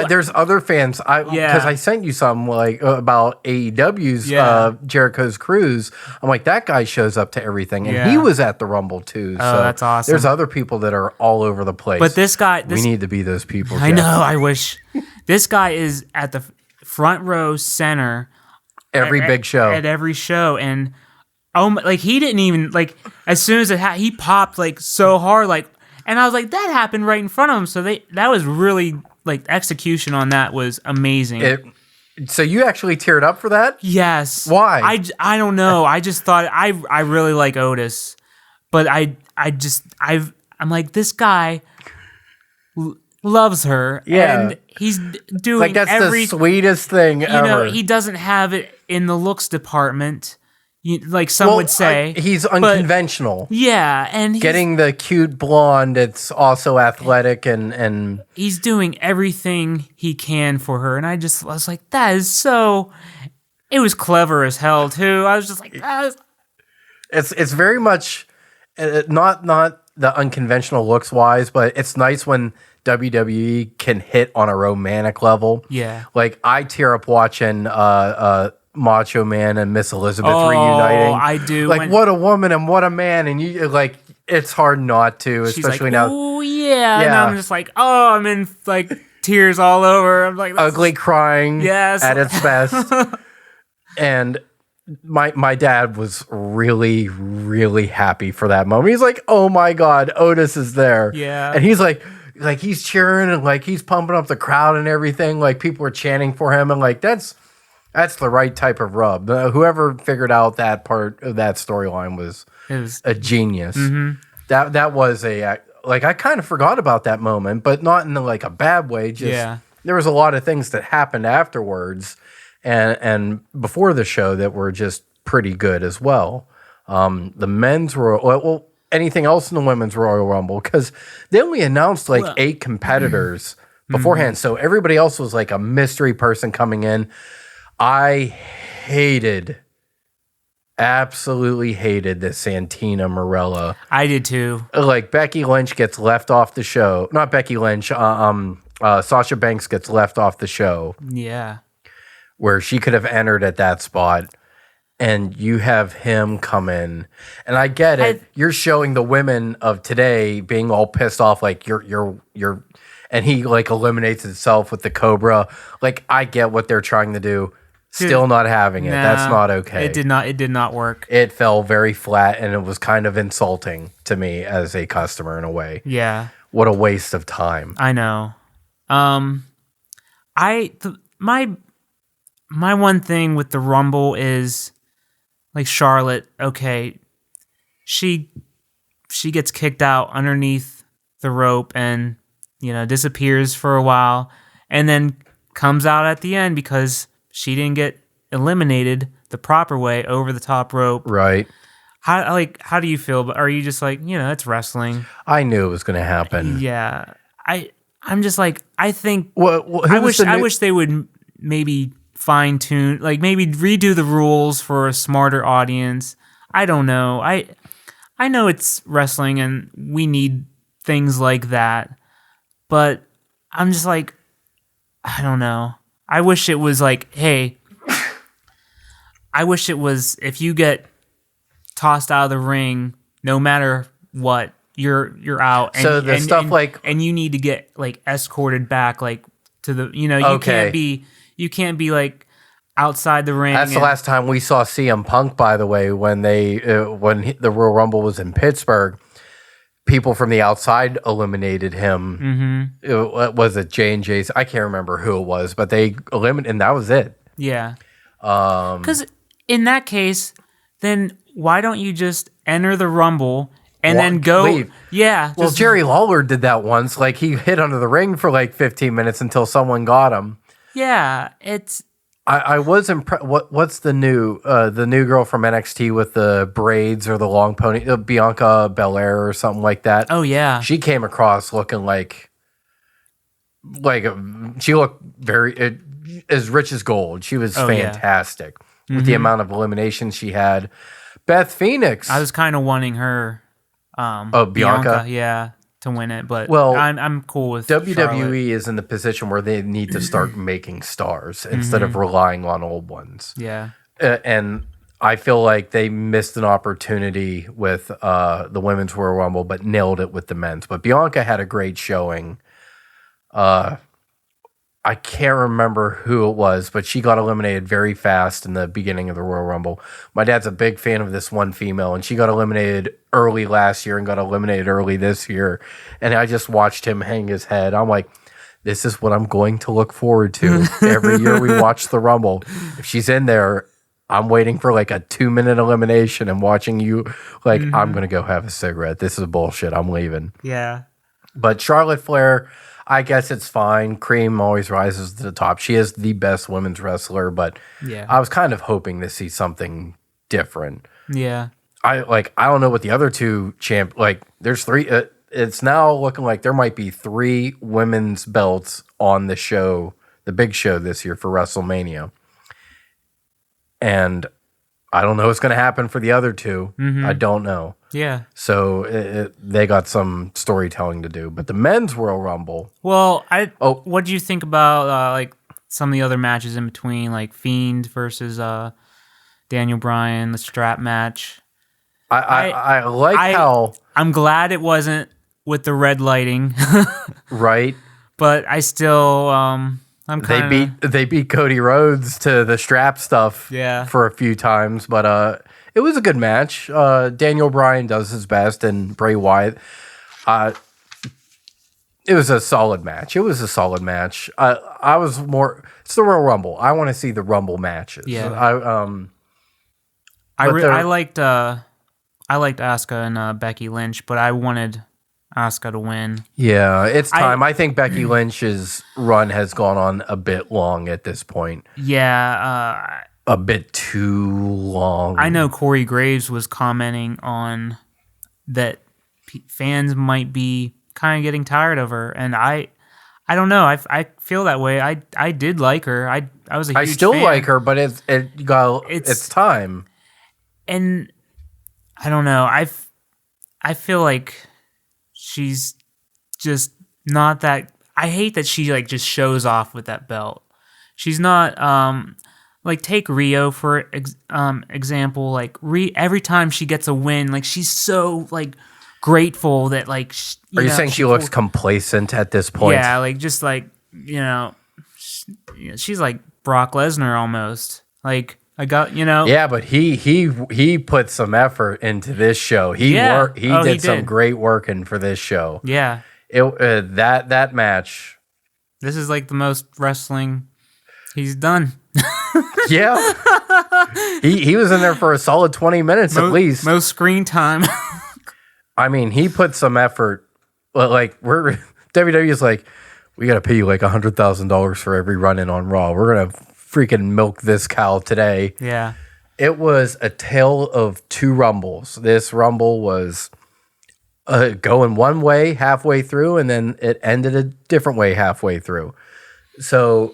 There's other fans. Because I sent you some like about AEW's Jericho's Cruise. I'm like, that guy shows up to everything, and he was at the Rumble too. Oh, so that's awesome. There's other people that are all over the place. But this guy, we need to be those people. I know. I wish this guy is at the front row center every big show at every show, and like he didn't even like as soon as he popped like so hard, like, and I was like, that happened right in front of him. So that was really like execution on that was amazing. So you actually teared up for that? Yes. Why? I don't know. I just thought I really like Otis, but I'm like, this guy loves her, and he's doing like that's the sweetest thing ever. You know, he doesn't have it in the looks department. Like some would say, he's unconventional. Yeah, and he's getting the cute blonde. It's also athletic, and he's doing everything he can for her. And I was like, that is so. It was clever as hell too. I was just like, it's very much not the unconventional looks wise, but it's nice when WWE can hit on a romantic level. Yeah, like I tear up watching Macho Man and Miss Elizabeth reuniting. I do. Like, what a woman and what a man, and you like, it's hard not to, especially now. Oh yeah, and I'm just like, I'm in like tears all over. I'm like, ugly crying. Yes, at its best. And my dad was really, really happy for that moment. He's like, oh my God, Otis is there. Yeah, and he's like he's cheering and like he's pumping up the crowd and everything. Like people are chanting for him, and like that's the right type of rub. Whoever figured out that part of that storyline was a genius. Mm-hmm. That was I kind of forgot about that moment, but not in like a bad way. Just there was a lot of things that happened afterwards and before the show that were just pretty good as well. The men's Royal, anything else in the women's Royal Rumble, because they only announced 8 competitors beforehand, so everybody else was like a mystery person coming in. I absolutely hated the Santina Marella. I did too. Like Becky Lynch gets left off the show. Not Becky Lynch. Sasha Banks gets left off the show. Yeah. Where she could have entered at that spot, and you have him come in. And I get it. You're showing the women of today being all pissed off, like you're. And he like eliminates himself with the Cobra. Like I get what they're trying to do. Still not having it. That's not okay. It did not work. It fell very flat, and it was kind of insulting to me as a customer in a way. Yeah. What a waste of time. I know. My one thing with the Rumble is like Charlotte. Okay, she gets kicked out underneath the rope and disappears for a while, and then comes out at the end because she didn't get eliminated the proper way over the top rope. Right. How do you feel? Are you just like, it's wrestling? I knew it was going to happen. Yeah. I'm just like, I think I wish they would maybe fine tune, like maybe redo the rules for a smarter audience. I don't know. I know it's wrestling and we need things like that, but I'm just like, I don't know. I wish it was like, hey, I wish it was if you get tossed out of the ring, no matter what, you're out. And, so the stuff and you need to get like escorted back, like to the you can't be like outside the ring. That's the last time we saw CM Punk, by the way, when the Royal Rumble was in Pittsburgh. People from the outside eliminated him. Mm-hmm. Was it J&J's? I can't remember who it was, but they eliminated, and that was it. Yeah. Because in that case, then why don't you just enter the Rumble and then go? Leave. Yeah. Well, Jerry Lawler did that once. Like he hid under the ring for like 15 minutes until someone got him. Yeah, it's. I was impressed. What's the new girl from NXT with the braids or the long pony? Bianca Belair or something like that. Oh yeah, she came across looking like she looked very as rich as gold. She was fantastic with the amount of eliminations she had. Beth Phoenix. I was kind of wanting her. Bianca, yeah, to win it, but I'm cool with WWE Charlotte. is in the position where they need to start making stars instead of relying on old ones. Yeah, and I feel like they missed an opportunity with the Women's Royal Rumble, but nailed it with the men's. But Bianca had a great showing. I can't remember who it was, but she got eliminated very fast in the beginning of the Royal Rumble. My dad's a big fan of this one female, and she got eliminated early last year and got eliminated early this year. And I just watched him hang his head. I'm like, this is what I'm going to look forward to every year we watch the Rumble. If she's in there, I'm waiting for like a 2-minute elimination and watching you like, I'm going to go have a cigarette. This is bullshit. I'm leaving. Yeah. But Charlotte Flair, I guess it's fine. Cream always rises to the top. She is the best women's wrestler, but I was kind of hoping to see something different. Yeah. I don't know what the other two there's three. It's now looking like there might be 3 women's belts on the show, the big show this year for WrestleMania. And I don't know what's going to happen for the other 2. I don't know. Yeah. So they got some storytelling to do. But the men's Royal Rumble. Well, what do you think about like some of the other matches in between, like Fiend versus Daniel Bryan, the strap match? I like how I'm glad it wasn't with the red lighting, right? But I still they beat Cody Rhodes to the strap stuff for a few times, but it was a good match. Daniel Bryan does his best, and Bray Wyatt. It was a solid match. I was more. It's the Royal Rumble. I want to see the Rumble matches. Yeah. I liked Asuka and Becky Lynch, but I wanted Asuka to win. Yeah, it's time. I think Becky Lynch's run has gone on a bit long at this point. Yeah. A bit too long. I know Corey Graves was commenting on that fans might be kind of getting tired of her, and I don't know. I feel that way. I did like her. I was a huge I still fan. like her, but it's time. And I don't know. I feel like she's just not that. I hate that she like just shows off with that belt. She's not like take Rio for example. Like every time she gets a win, like she's so like grateful that like. Are you saying she looks complacent at this point? Yeah, like just like she's like Brock Lesnar almost. Like. Yeah, but he put some effort into this show. He did some great working for this show. Yeah, that match. This is like the most wrestling he's done. Yeah, he was in there for a solid 20 minutes at least. Most screen time. I mean, he put some effort. Like WWE's like, we got to pay you like $100,000 for every run in on Raw. We're gonna freaking milk this cow today. Yeah. It was a tale of 2 Rumbles. This Rumble was going one way halfway through, and then it ended a different way halfway through. So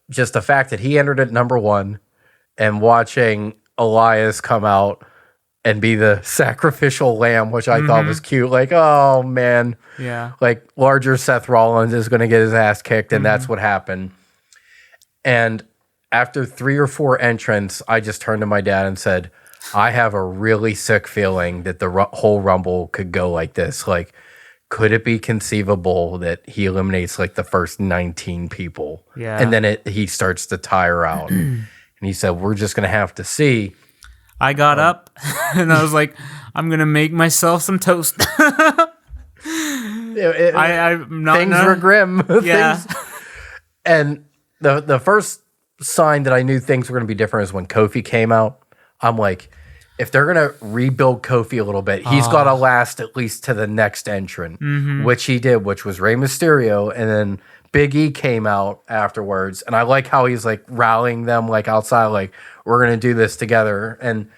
just the fact that he entered at number 1 and watching Elias come out and be the sacrificial lamb, which I thought was cute. Like, oh, man. Yeah. Like, larger Seth Rollins is going to get his ass kicked, and that's what happened. And after 3 or 4 entrants, I just turned to my dad and said, I have a really sick feeling that the whole Rumble could go like this. Like, could it be conceivable that he eliminates like the first 19 people? Yeah. And then he starts to tire out. And he said, we're just going to have to see. I got up and I was like, I'm going to make myself some toast. I'm not things were grim. Yeah. And the first sign that I knew things were going to be different is when Kofi came out. I'm like, if they're going to rebuild Kofi a little bit, he's got to last at least to the next entrant, which he did, which was Rey Mysterio. And then Big E came out afterwards. And I like how he's like rallying them like outside, like, we're going to do this together. And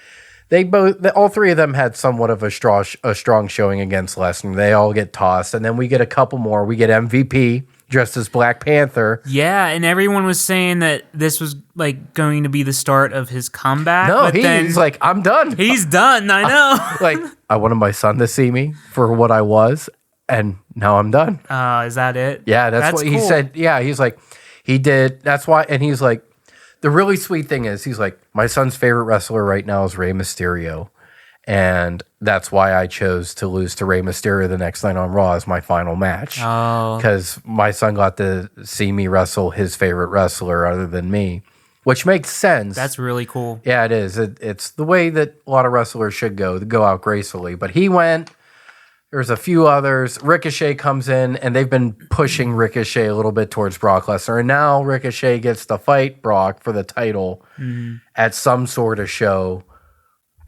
all 3 of them had somewhat of a strong showing against Lesnar. They all get tossed. And then we get a couple more. We get MVP dressed as Black Panther. Yeah, and everyone was saying that this was like going to be the start of his comeback. No, he's like, I'm done. He's done. I know. Like, I wanted my son to see me for what I was, and now I'm done. Is that it? Yeah, that's what cool. He said. Yeah, he's like, he did. That's why. And he's like, the really sweet thing is, he's like, my son's favorite wrestler right now is Rey Mysterio. And that's why I chose to lose to Rey Mysterio the next night on Raw as my final match. Oh. Because my son got to see me wrestle his favorite wrestler other than me, which makes sense. That's really cool. Yeah, it is. It's the way that a lot of wrestlers should go out gracefully. But he went, There's a few others. Ricochet comes in, and they've been pushing Ricochet a little bit towards Brock Lesnar. And now Ricochet gets to fight Brock for the title at some sort of show.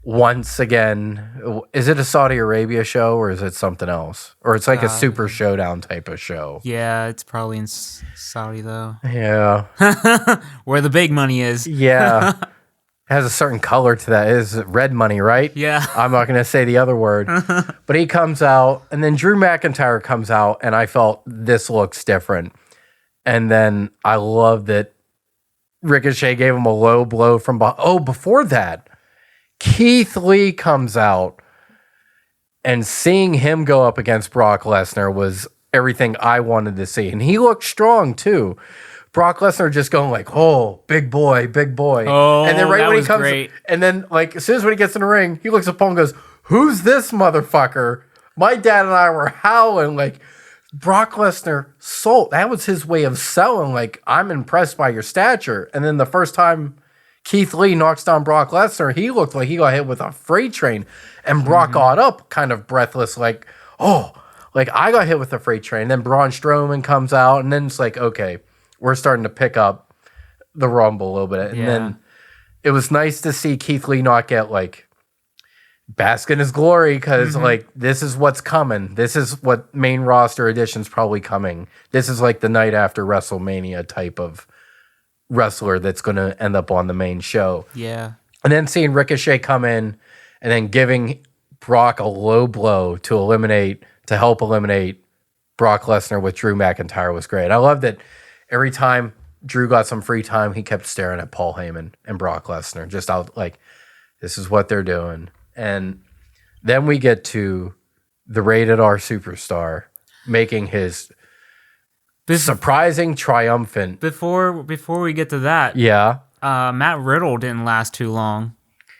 Once again, is it a Saudi Arabia show or is it something else? Or it's like a Super Showdown type of show? Yeah, it's probably in Saudi, though. Yeah. Where the big money is. Yeah. Has a certain color to that. It is red money, right? Yeah. I'm not going to say the other word. But he comes out, and then Drew McIntyre comes out, and I felt this looks different. And then I love that Ricochet gave him a low blow from behind. Oh, before that, Keith Lee comes out, and seeing him go up against Brock Lesnar was everything I wanted to see. And he looked strong, too. Brock Lesnar just going like, oh, big boy, big boy. Oh, and then that when he was comes, great. And then like as soon as when he gets in the ring, he looks up and goes, who's this motherfucker? My dad and I were howling like Brock Lesnar sold. That was his way of selling. Like, I'm impressed by your stature. And then the first time Keith Lee knocks down Brock Lesnar, he looked like he got hit with a freight train. And Brock got up kind of breathless, like, oh, like I got hit with a freight train. And then Braun Strowman comes out, and then it's like, okay, we're starting to pick up the Rumble a little bit. And then it was nice to see Keith Lee not get like bask in his glory because like this is what's coming. This is what main roster edition's probably coming. This is like the night after WrestleMania type of wrestler that's going to end up on the main show. Yeah. And then seeing Ricochet come in and then giving Brock a low blow to help eliminate Brock Lesnar with Drew McIntyre was great. I love that. Every time Drew got some free time, he kept staring at Paul Heyman and Brock Lesnar. Just out like, this is what they're doing. And then we get to the Rated R Superstar making his surprising triumphant. Before we get to that, Matt Riddle didn't last too long.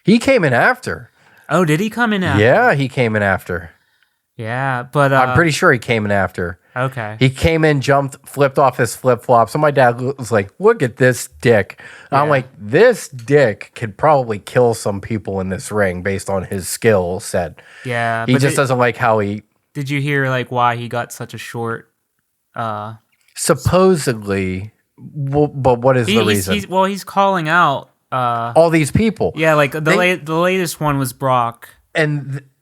He came in after. Oh, did he come in after? Yeah, he came in after. Yeah, but I'm pretty sure he came in after. Okay. He came in, jumped, flipped off his flip-flops. So my dad was like, look at this dick. And I'm like, this dick could probably kill some people in this ring based on his skill set. Yeah. He just doesn't like how he... Did you hear like why he got such a short... Supposedly, but what is the reason? He's calling out... all these people. Yeah, like the latest one was Brock.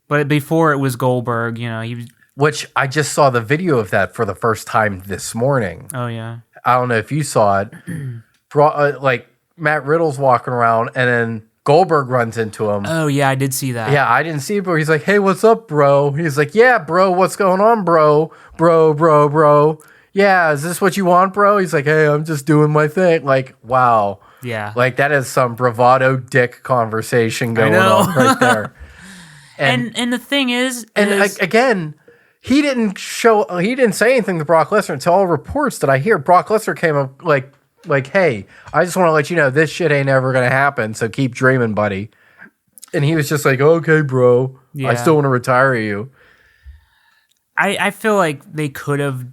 But before it was Goldberg, you know, he was... Which I just saw the video of that for the first time this morning. Oh, yeah. I don't know if you saw it. Like, Matt Riddle's walking around, and then Goldberg runs into him. Oh, yeah, I did see that. Yeah, I didn't see it, but he's like, hey, what's up, bro? He's like, yeah, bro, what's going on, bro? Bro. Yeah, is this what you want, bro? He's like, hey, I'm just doing my thing. Like, wow. Yeah. Like, that is some bravado dick conversation going on right there. And the thing is... again... He didn't say anything to Brock Lesnar until all reports that I hear. Brock Lesnar came up like, hey, I just want to let you know this shit ain't ever going to happen, so keep dreaming, buddy. And he was just like, okay, bro. Yeah. I still want to retire you. I feel like they could have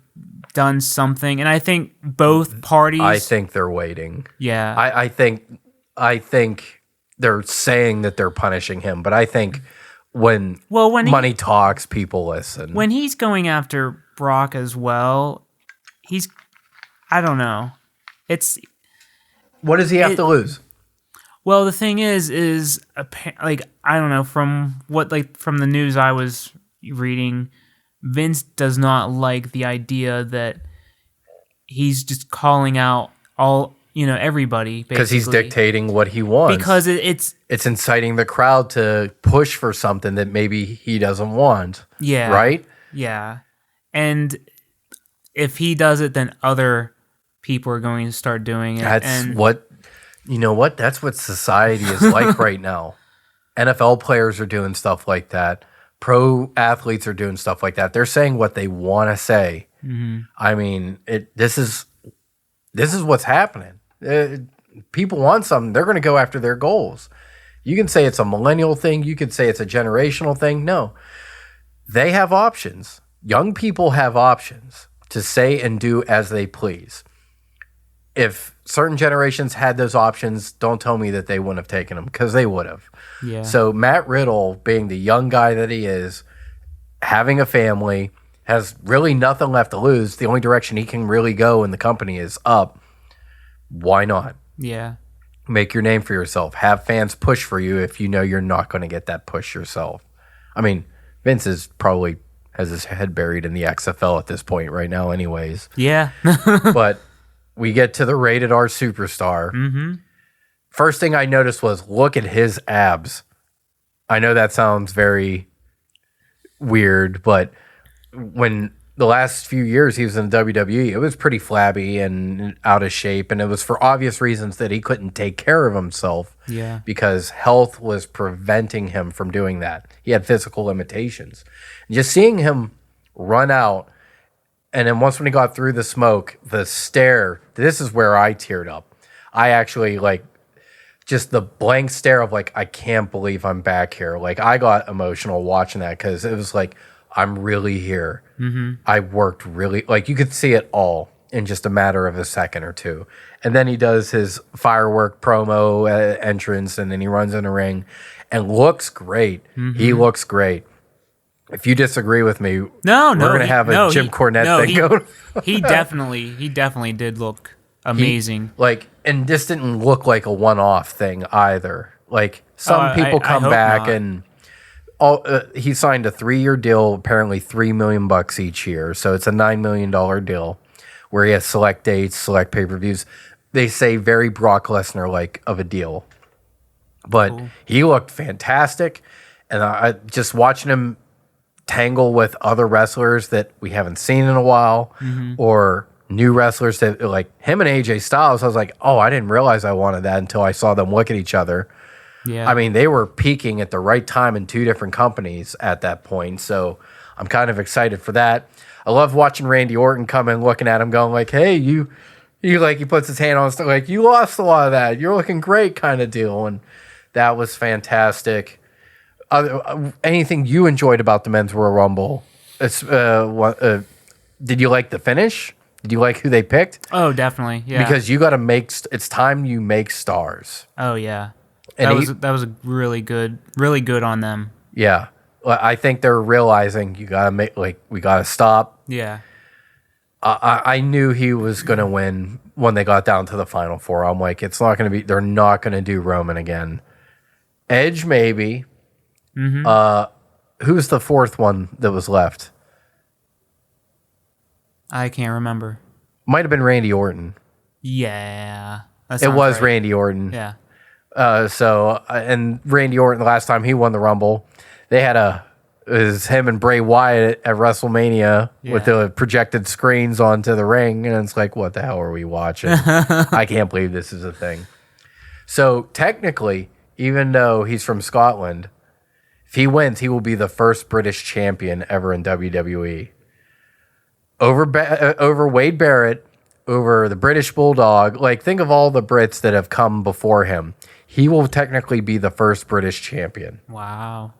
done something, and I think both parties... I think they're waiting. Yeah. I think they're saying that they're punishing him, but I think... When money talks, people listen. When he's going after Brock as well, I don't know. What does he have to lose? Well, the thing is like, I don't know, from the news I was reading, Vince does not like the idea that he's just calling out everybody, because he's dictating what he wants. Because it's inciting the crowd to push for something that maybe he doesn't want. Yeah. Right? Yeah. And if he does it, then other people are going to start doing it. That's what society is like right now. NFL players are doing stuff like that. Pro athletes are doing stuff like that. They're saying what they want to say. Mm-hmm. I mean, this is what's happening. People want something. They're going to go after their goals. You can say it's a millennial thing. You could say it's a generational thing. No. They have options. Young people have options to say and do as they please. If certain generations had those options, don't tell me that they wouldn't have taken them, because they would have. Yeah. So Matt Riddle, being the young guy that he is, having a family, has really nothing left to lose. The only direction he can really go in the company is up. Why not? Yeah. Make your name for yourself. Have fans push for you if you know you're not going to get that push yourself. I mean, Vince is probably has his head buried in the XFL at this point right now anyways. Yeah. But we get to the rated R superstar. Mm-hmm. First thing I noticed was, look at his abs. I know that sounds very weird, but when the last few years he was in WWE, it was pretty flabby and out of shape, and it was for obvious reasons that he couldn't take care of himself. Yeah. Because health was preventing him from doing that. He had physical limitations. And just seeing him run out, and then once when he got through the smoke, the stare, this is where I teared up. I actually, like, just the blank stare of, like, I can't believe I'm back here. Like, I got emotional watching that because it was like, I'm really here. Mm-hmm. I worked really, like, you could see it all in just a matter of a second or two. And then he does his firework promo entrance, and then he runs in the ring and looks great. Mm-hmm. He looks great. If you disagree with me, we're going to have a Jim Cornette thing going. he definitely did look amazing. And this didn't look like a one-off thing either. Like, some people come back not. And he signed a 3-year deal, apparently $3 million each year. So it's a $9 million deal where he has select dates, select pay-per-views. They say very Brock Lesnar-like of a deal. But he looked fantastic. And I just watching him tangle with other wrestlers that we haven't seen in a while, or new wrestlers that, like him and AJ Styles, I was like, oh, I didn't realize I wanted that until I saw them look at each other. Yeah. I mean, they were peaking at the right time in two different companies at that point. So I'm kind of excited for that. I love watching Randy Orton come in, looking at him, going like, hey, you like, he puts his hand on stuff like, you lost a lot of that. You're looking great kind of deal. And that was fantastic. Anything you enjoyed about the Men's Royal Rumble? Did you like the finish? Did you like who they picked? Oh, definitely. Yeah. Because you got to it's time you make stars. Oh, yeah. And that was really good on them. Yeah. I think they're realizing you got to we got to stop. Yeah. I knew he was going to win when they got down to the Final Four. I'm like, they're not going to do Roman again. Edge, maybe. Mm-hmm. Who's the fourth one that was left? I can't remember. Might have been Randy Orton. Yeah. It was right. Randy Orton. Yeah. And Randy Orton, the last time he won the Rumble, they had it was him and Bray Wyatt at WrestleMania with the projected screens onto the ring. And it's like, what the hell are we watching? I can't believe this is a thing. So technically, even though he's from Scotland, if he wins, he will be the first British champion ever in WWE. Over Wade Barrett, over the British Bulldog. Like, think of all the Brits that have come before him. He will technically be the first British champion. Wow.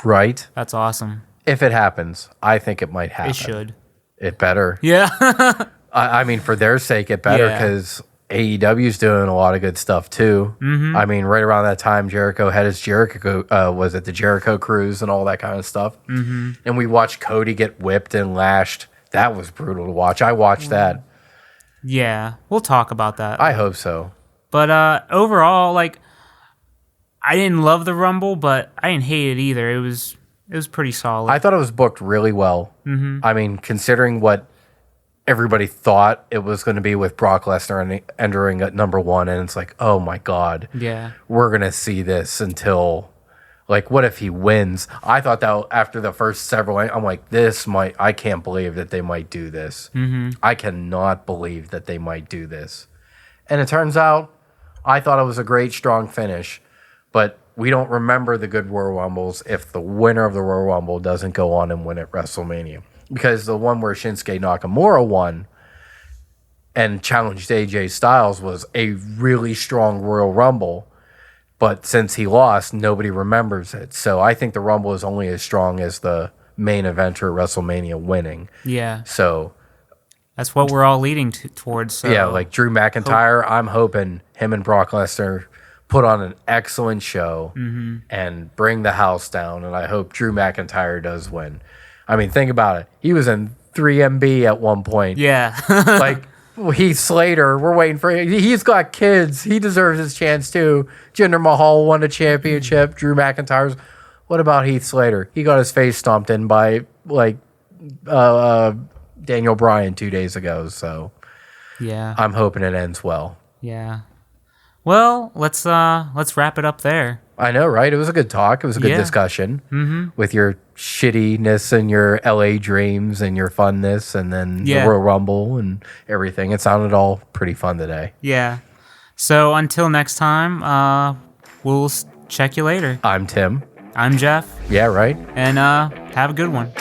Right? That's awesome. If it happens, I think it might happen. It should. It better. Yeah. I mean, for their sake, it better, because AEW's doing a lot of good stuff too. Mm-hmm. I mean, right around that time, Jericho had his the Jericho Cruise and all that kind of stuff. Mm-hmm. And we watched Cody get whipped and lashed. That was brutal to watch. I watched that. Yeah, we'll talk about that. I hope so. But overall, like, I didn't love the Rumble, but I didn't hate it either. It was pretty solid. I thought it was booked really well. Mm-hmm. I mean, considering what everybody thought it was going to be with Brock Lesnar entering at number one, and it's like, oh my God, we're going to see this until, like, what if he wins? I thought that after the first several, I'm like, I can't believe that they might do this. Mm-hmm. I cannot believe that they might do this. And it turns out, I thought it was a great, strong finish, but we don't remember the good Royal Rumbles if the winner of the Royal Rumble doesn't go on and win at WrestleMania. Because the one where Shinsuke Nakamura won and challenged AJ Styles was a really strong Royal Rumble. But since he lost, nobody remembers it. So I think the Rumble is only as strong as the main eventer at WrestleMania winning. Yeah. So that's what we're all leading towards. So. Yeah, like Drew McIntyre, I'm hoping him and Brock Lesnar put on an excellent show and bring the house down. And I hope Drew McIntyre does win. I mean, think about it. He was in 3MB at one point. Yeah. Like, Heath Slater, we're waiting for him. He's got kids. He deserves his chance too. Jinder Mahal won a championship. Drew McIntyre's. What about Heath Slater? He got his face stomped in by Daniel Bryan 2 days ago. So yeah, I'm hoping it ends well. Yeah. Well, let's wrap it up there. I know, right? It was a good talk. It was a good discussion with your shittiness and your LA dreams and your funness and then the Royal Rumble and everything. It sounded all pretty fun today. Yeah. So until next time, we'll check you later. I'm Tim. I'm Jeff. Yeah, right. And have a good one.